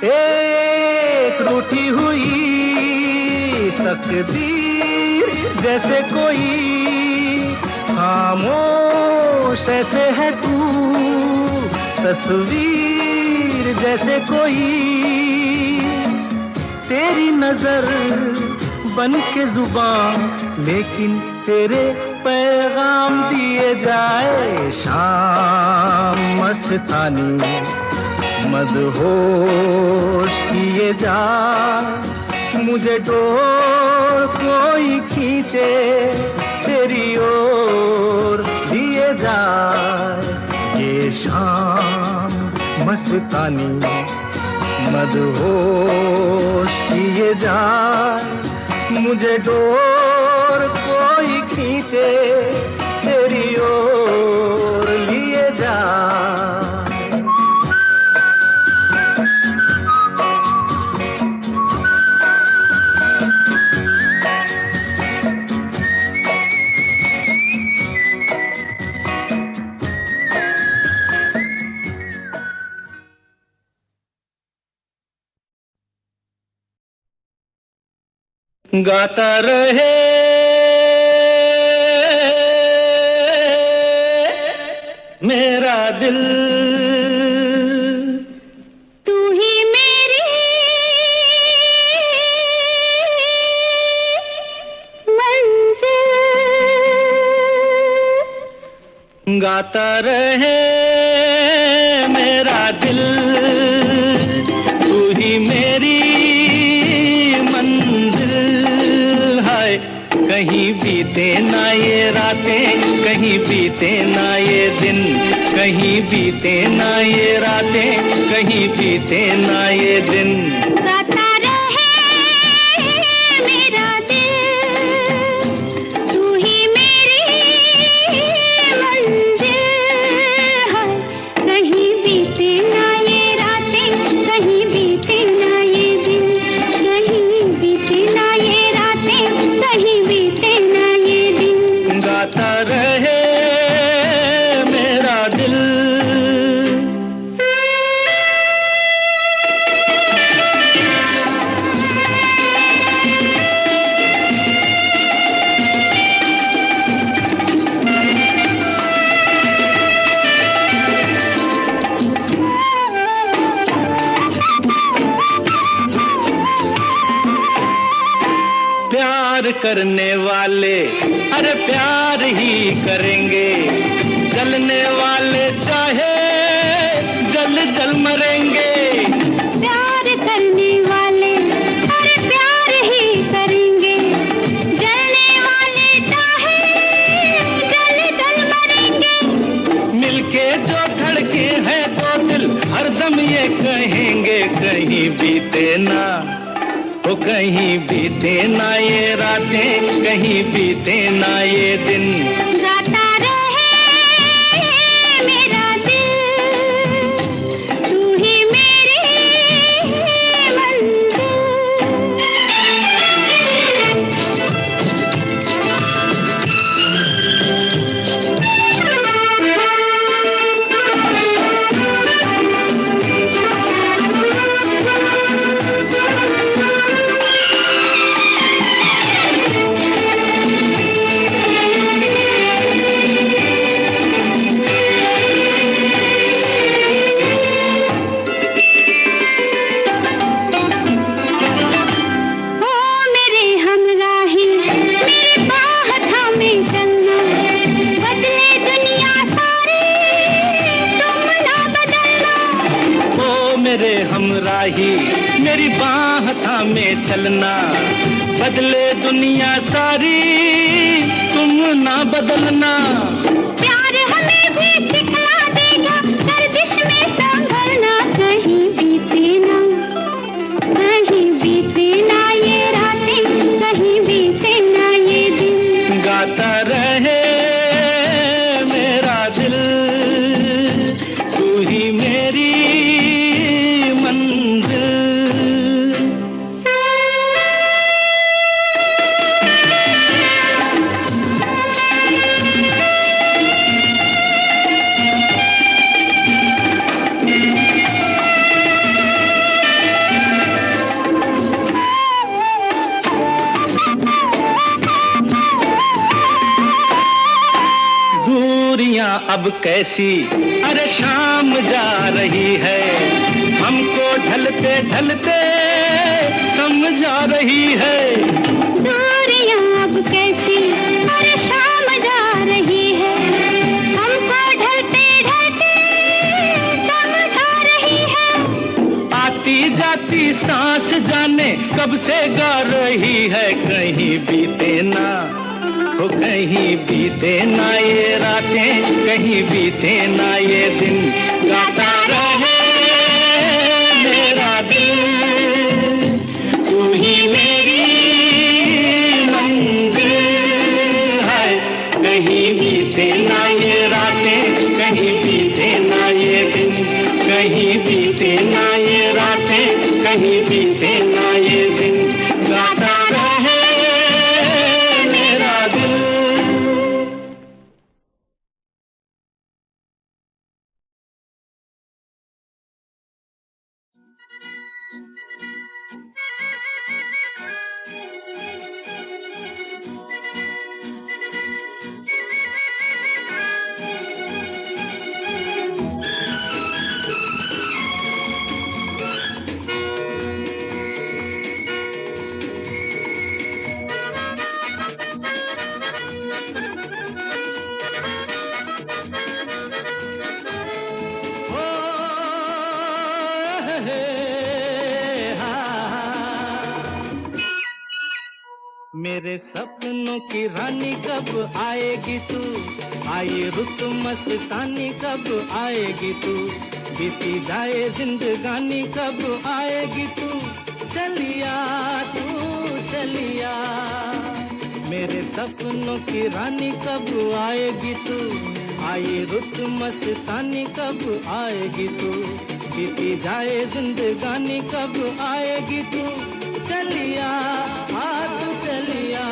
एक रूठी हुई तकदीर जैसे कोई, खामोश ऐसे है तू, तस्वीर जैसे कोई। तेरी नजर बन के जुबान, लेकिन तेरे पैगाम दिए जाए। शाम मस्तानी मदहोश किए जा, मुझे डोर कोई खींचे तेरी ओर लिए जा। ये शाम मस्तानी मदहोश किए जा, मुझे डोर कोई खींचे तेरी ओर लिए जा। गाता रहे मेरा दिल, तू ही मेरी मंजिल। गाता रहे मेरा दिल, तू ही मेरी कहीं बीते ना ये रातें, कहीं बीते ना ये दिन, कहीं बीते ना ये रातें, कहीं बीते ना ये दिन। गाता रहे मेरा दिल, तू ही मेरी मंजिल है। कहीं बीते ना ये रातें, कहीं बीते ना ये दिन, कहीं बीते ना ये रातें, कहीं बीते ना ये दिन। गाता रहे मेरा दिल। प्यार करने वाले अरे प्यार ही करेंगे, जलने वाले चाहे जल जल मरेंगे। प्यार करने वाले अरे प्यार ही करेंगे, जलने वाले चाहे जल जल मरेंगे। मिलके जो धड़के हैं दो दिल, हरदम ये कहेंगे कहीं बीते ना, ओ कहीं बीते ना ये रातें, कहीं बीते ना ये दिन। गाता रहे मेरा दिल, तू ही मेरी मंजिल। चलना, बदले दुनिया सारी तुम ना बदलना। प्यार हमें भी सिखला देगा, गर्दिश में संभलना, कहीं बीते ना ये रातें, कहीं बीते ना ये दिन। गाता रहे मेरा दिल, तू ही मेरी मंजिल। अब कैसी अरे शाम जा रही है, हमको ढलते ढलते समझा रही है। दूरियां अब कैसी अरे शाम जा रही है, हमको ढलते ढलते समझा रही है। आती जाती सांस जाने कब से गा रही है, कहीं बीते ना हो, कहीं बीते ना ये रातें, कहीं बीते ना ये दिन। गाता रहे मेरा दिल, तू ही मेरी मंजिल है। कहीं बीते ना ये रातें, कहीं बीते ना ये दिन, कहीं बीते ना ये रातें, कहीं बीते ना ये दिन। गाता रहे मेरा दिल। मेरे सपनों की रानी कब आएगी तू, आई रुत मस्तानी कब आएगी तू, बीती जाए जिंदगानी कब आएगी तू, चलिया तू चलिया। मेरे सपनों की रानी कब आएगी तू, आई रुत मस्तानी कब आएगी तू, बीती जाए जिंदगानी कब आएगी तू, चलिया तू चलिया।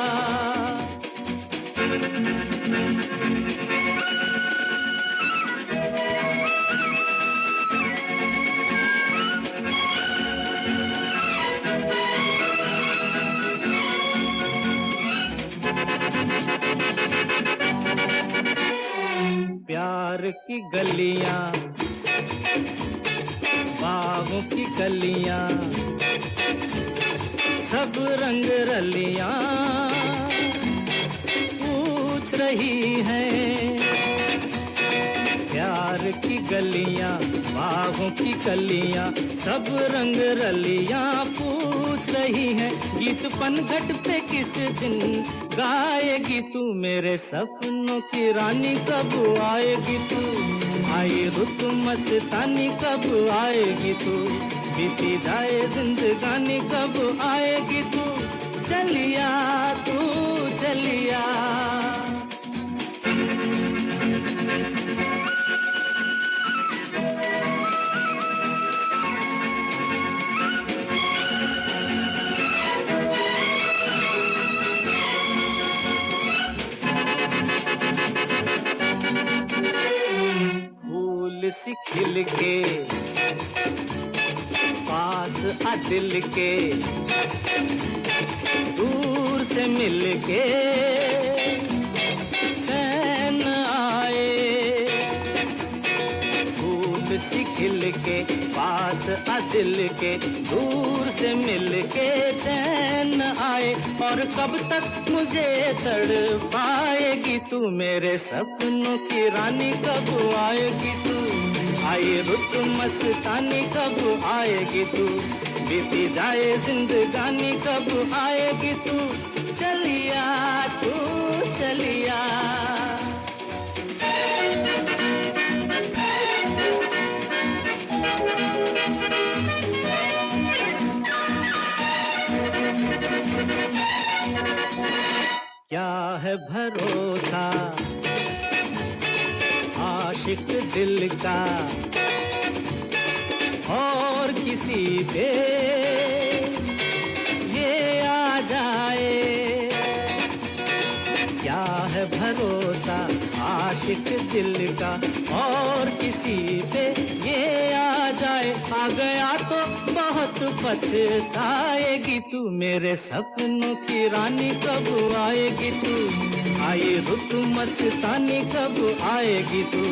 प्यार की गलियां, बागों की कलियां, सब रंग रलियां पूछ रही हैं। प्यार की गलियां, बागों की कलियां, सब रंग रलियां पूछ रही हैं। गीत पनघट पे किस दिन गाएगी तू, मेरे सपनों की रानी कब आएगी तू, आई रुत मस्तानी कब आएगी तू, बीती जाए जिंदगानी कब आएगी तू, चलिया तू चलिया। फूल सी खिल के पास आ दिल के, दूर से मिल के चैन आए। फूल सी खिल के पास आ दिल के, दूर से मिल के चैन आए। और कब तक मुझे तड़पाएगी तू, मेरे सपनों की रानी कब आएगी तू, आई रुत मस्तानी कब आएगी तू, बीती जाए जिंदगानी कब आएगी तू चलिया, तू चलिया। क्या है भरोसा आशिक दिल का और किसी पे ये आ जाए। क्या है भरोसा आशिक दिल का और किसी पे ये आ जाए। आ गया तो बहुत पछताएगी तू, मेरे सपनों की रानी कब आएगी तू। आई रुत मस्तानी कब आएगी तू,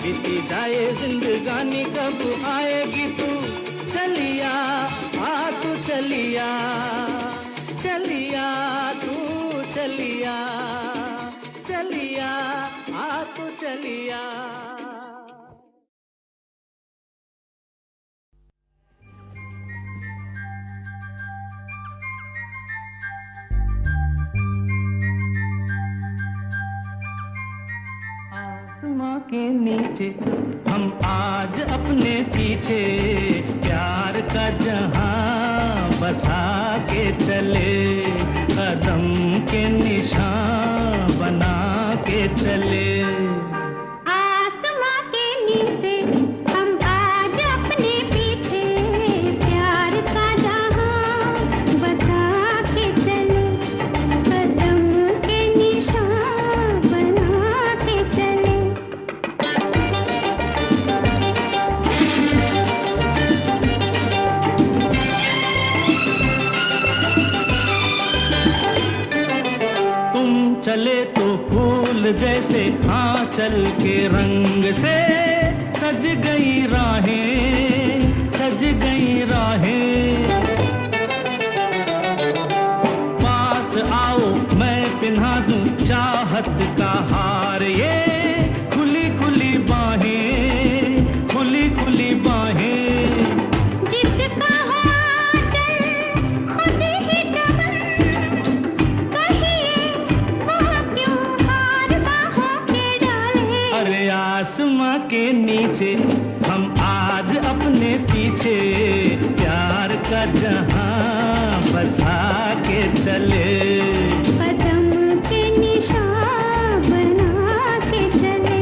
बीती जाए जिंदगानी कब आएगी तू चलिया, आ तू चलिया, चलिया तू चलिया, चलिया आ तू चलिया। आसमां के नीचे हम आज अपने पीछे प्यार का जहां बसा के चले, कदम के निशान बना के चले। आसमां के नीचे हम आज अपने पीछे प्यार का जहां बसा के चले, कदम के निशान बना के चले। तुम चले तो फूल जैसे आंचल के रंग से सज गई राहें, सज गई राहें। पास आओ मैं पिन्हा दूं चाहत का हार, ये खुली खुली बाहें, खुली खुली बाहें। जिसका हो आंचल खुद ही चमन, कहिए वो क्यों हार बाहों के डाले। अरे आसमां के नीचे हम आज अपने पीछे प्यार का जहां बसा के चले, कदम के निशान बना के चले।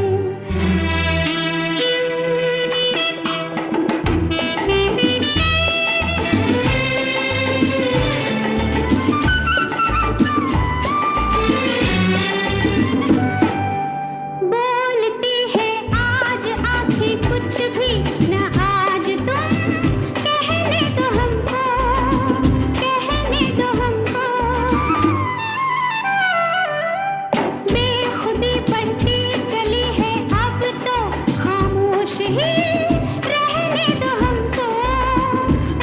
बोलती है आज आँखें कुछ भी न आज तुम, कहने दो हमको, कहने दो हमको। बेखुदी बढ़ती चली है अब तो खामोश ही रहने दो हमको,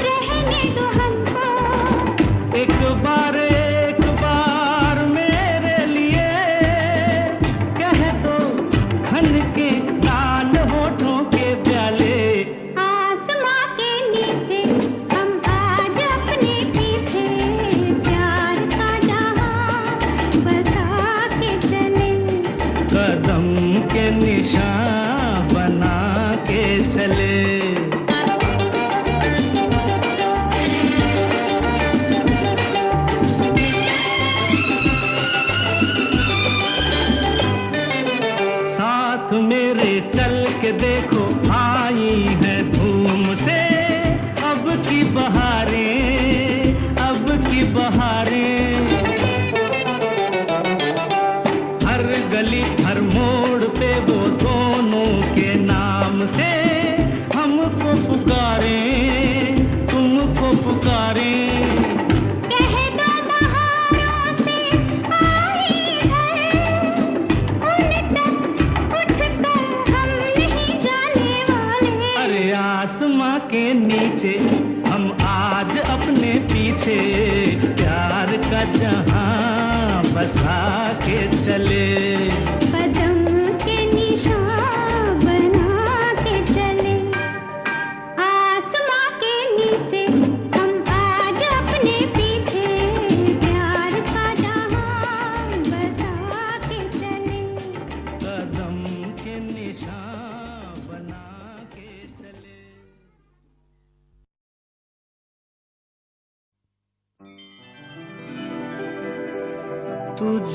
रहने दो हमको। एक बार मेरे लिए कह दो खन के लाल होठों के प्याले। आसमां के नीचे हम आज अपने पीछे प्यार का जहां बसा के चले, कदम के निशान बना के चले। साथ मेरे चल के देखो आई है धूम से अब की बहारें, अब की बहारें। हर गली हर मोड़ पे वो दोनों के नाम से हमको पुकारे, तुमको पुकारे। कह दो बहारों से आई है, उन तक उठ कर हम नहीं जाने वाले। अरे आसमां के नीचे हम आज अपने पीछे प्यार का जहां बसा के चले, कदम के निशान बना के चले। आसमां के नीचे हम तुझ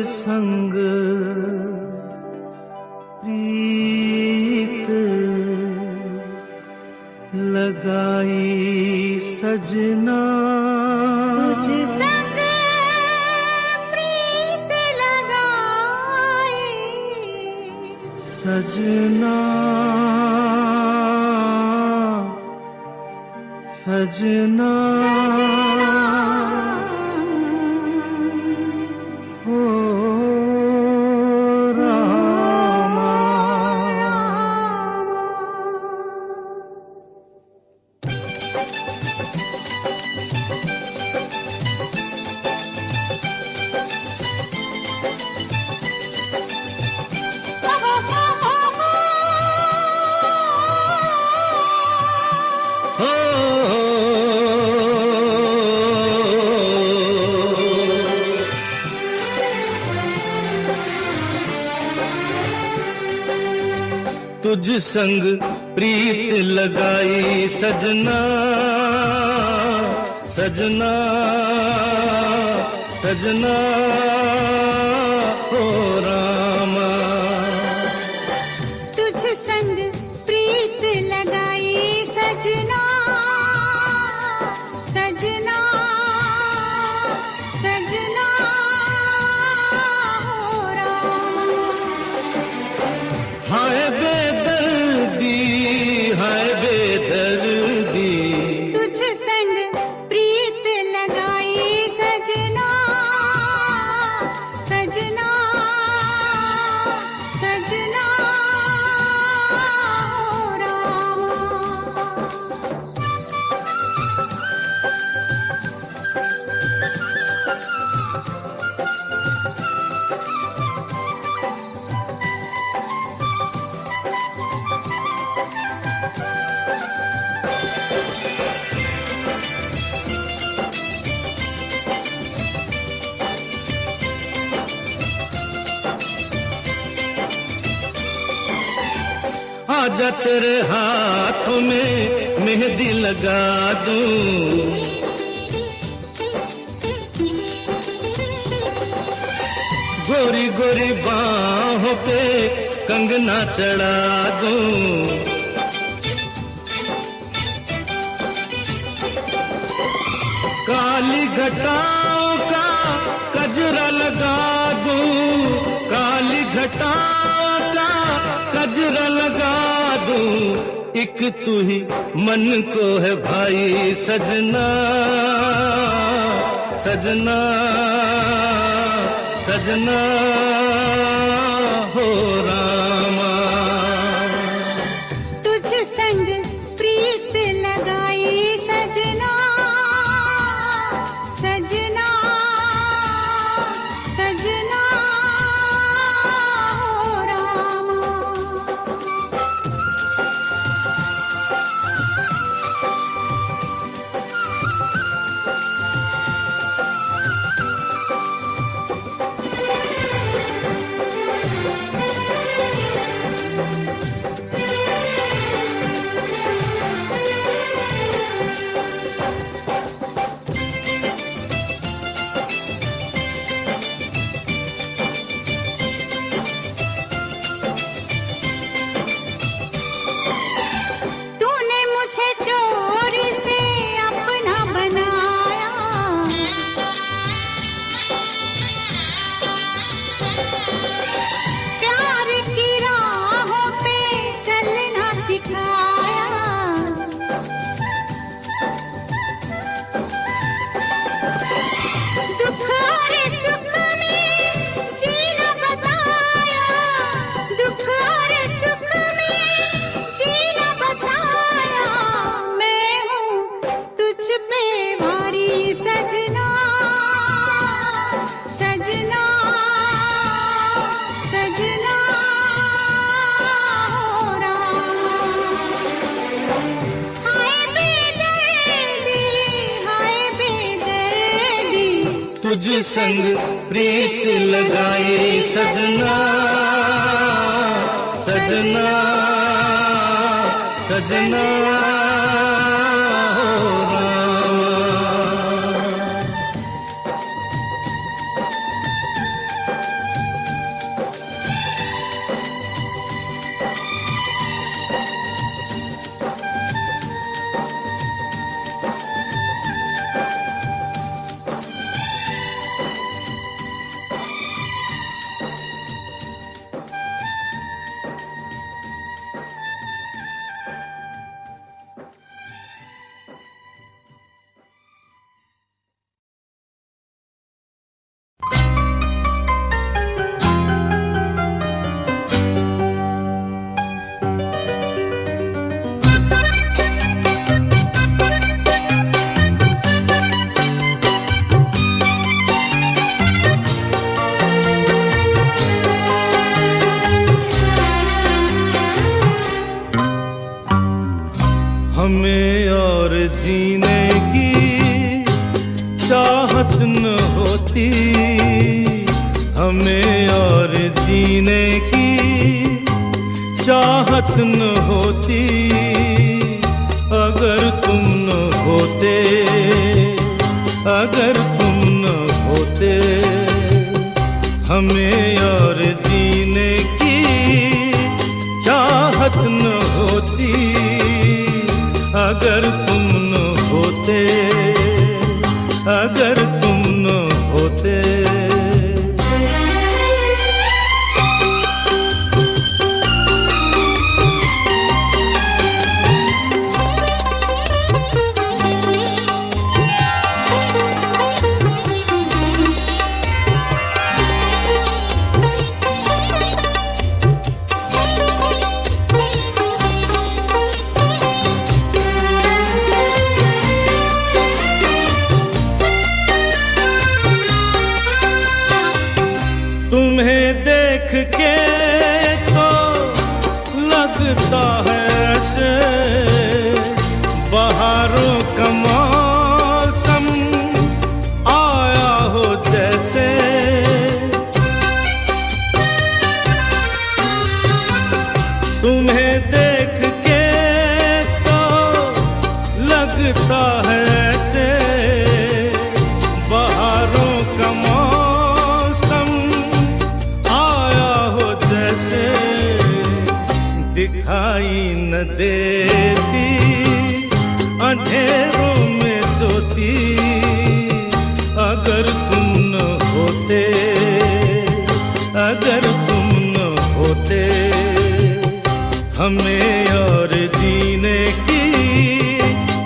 संग प्रीत लगाई सजना, तुझ संग प्रीत लगाई सजना सजना हो रामा। तुझ संग प्रीत लगाई सजना सजना सजना हो रामा। तुझ संग प्रीत लगाई सजना सजना सजना हो रामा। हाय बेदर्दी हाय बेदर्दी, तुझ संग प्रीत लगाई सजना सजना सजना हो रामा। आजा तेरे हाथों में मेहंदी लगा दूं, गोरी गोरी बाहों पे कंगना चढ़ा दूं, काली घटाओं का कजरा लगा दूं, काली घटाओं का कजरा लगा दूं, एक तू ही मन को है भाई सजना सजना सजना हो रामा। तुझ संग प्रीत लगाई सजना सजना सजना हो रामा। तूने मुझे चोरी से अपना बनाया, प्यार की राहों पे चलना सिखाया, दुख और सुख में जीना बताया, दुख और सुख में जीना बताया, मैं हूँ तुझ पे भारी सजना सजना सजना हो रामा। हाय बेदर्दी तुझ संग प्रीत लगाई सजना सजना सजना हो रामा। चाहत न होती अगर तुम न होते, अगर तुम न होते, हमें और जीने की चाहत न होती अगर तुम न होते, अगर तुम न होते। तुम्हें देख के तो लगता है ऐसे बहारों का मौसम आया हो जैसे, तुम्हें देख के तो लगता है ऐसे बहारों का दिखाई न देती अंधेरों में सोती अगर तुम न होते, अगर तुम न होते, हमें और जीने की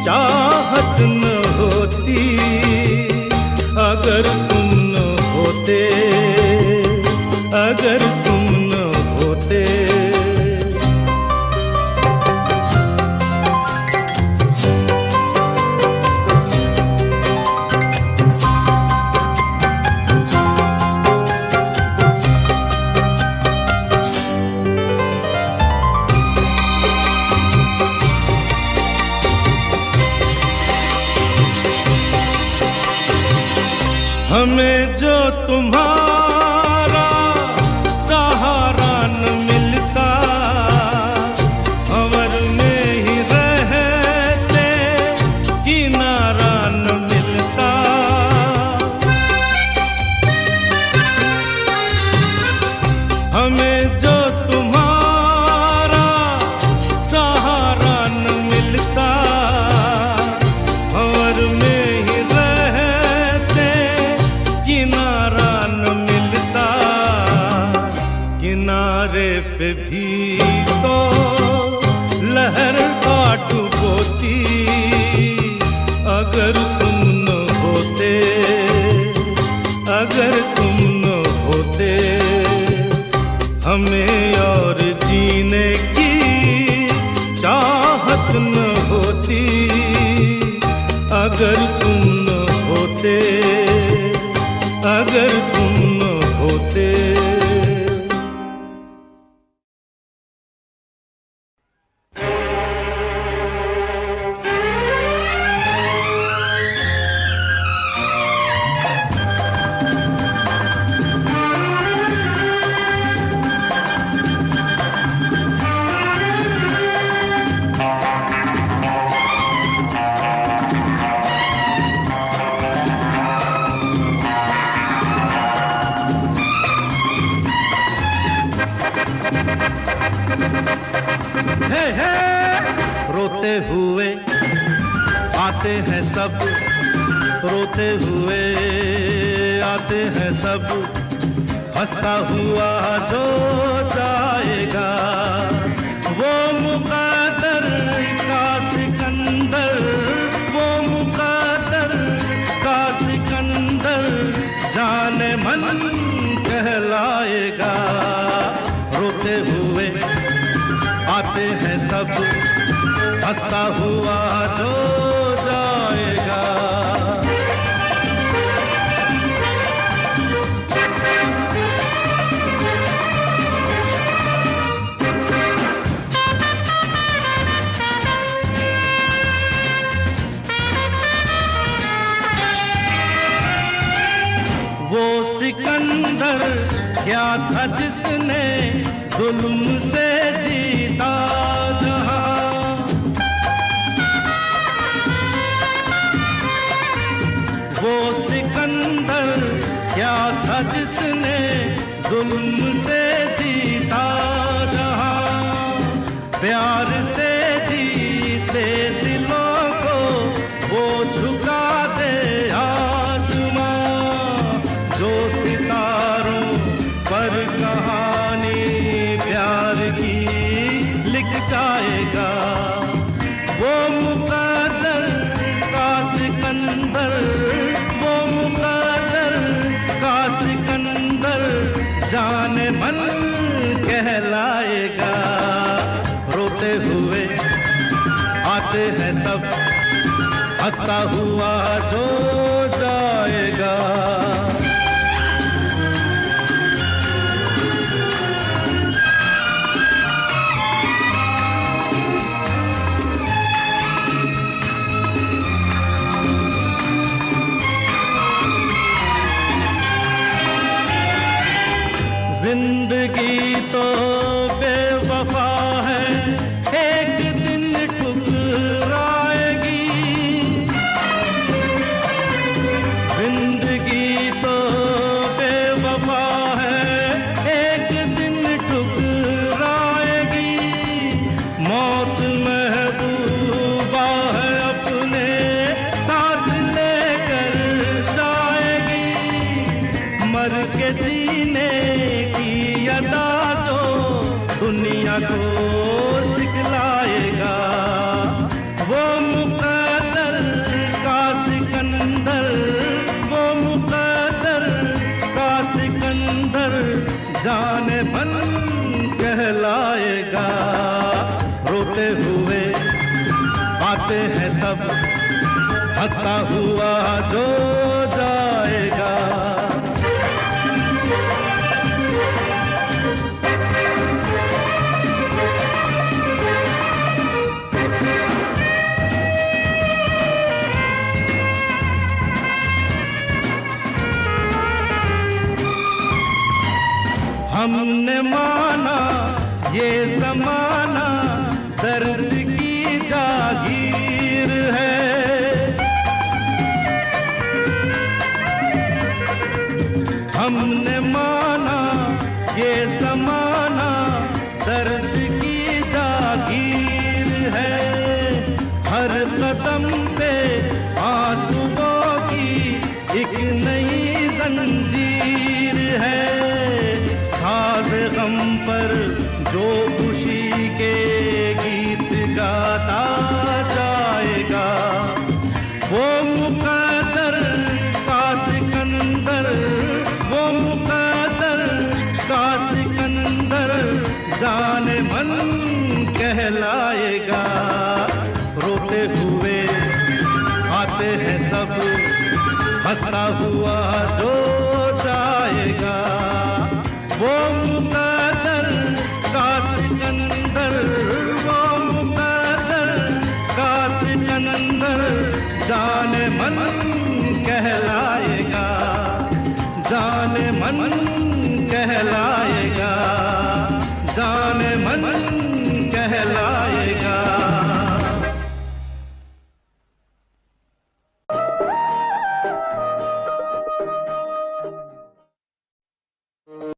चाहत न होती अगर तुम न होते, अगर तुम न होते। हमें जो तुम्हारा सहारा न मिलता, भंवर में ही रहते किनारा न मिलता, हमें जो तुम्हारा सहारा न मिलता, भंवर में किनारा न मिलता, किनारे पे भी तो लहर काट बोती अगर तुम न होते, अगर तुम न होते, हमें और जीने की चाहत न होती अगर तुम न होते, अगर तुम न होते। हे हे रोते हुए आते हैं सब, रोते हुए आते हैं सब, हंसता हुआ जो जाएगा वो मुक़द्दर का सिकंदर, वो मुक़द्दर का सिकंदर जाने मन कहलाएगा। रोते हुए आते हैं सब, हंसता हुआ जो जाएगा। वो सिकंदर क्या था जिसने जुल्म से जीता जहां, वो सिकंदर क्या था जिसने जुल्म से जीता जहां, प्यार से जीते दिलों को वो झुका दे आसमां, जो सितारों पर कहानी प्यार की लिख जाएगा, वो मुकद्दर का सिकंदर, वो मुकद्दर का सिकंदर जाने मन कहलाएगा। रोते हुए आते हैं सब, हंसता हुआ जो जाएगा। जिंदगी तो बेवफा है, एक दिन ठुकराएगी। जिंदगी तो बेवफा है, एक दिन ठुकराएगी। मौत महबूबा है, अपने साथ लेकर जाएगी। मर के जीने अदा जो दुनिया को सिखलाएगा, वो मुकद्दर का सिकंदर, वो मुकद्दर का सिकंदर जाने मन कहलाएगा। रोते हुए आते हैं सब, हंसता हुआ जो जाएगा। हमने माना ये ज़माना दर्द की जागीर है, हमने माना ये ज़माना दर्द की जागीर है। हर कदम पे आंसुओं की एक नई जंजीर है। साज़ गम पर जो खुशी के गीत गाता जाएगा, वो मुकद्दर का सिकंदर, वो मुकद्दर का सिकंदर जाने मन कहलाएगा। रोते हुए आते हैं सब, हंसता हुआ जो जाएगा, वो मुकद्दर का सिकंदर, वो मुकद्दर का सिकंदर जाने मन कहलाएगा, जाने मन कहलाएगा, जाने मन कहलाएगा।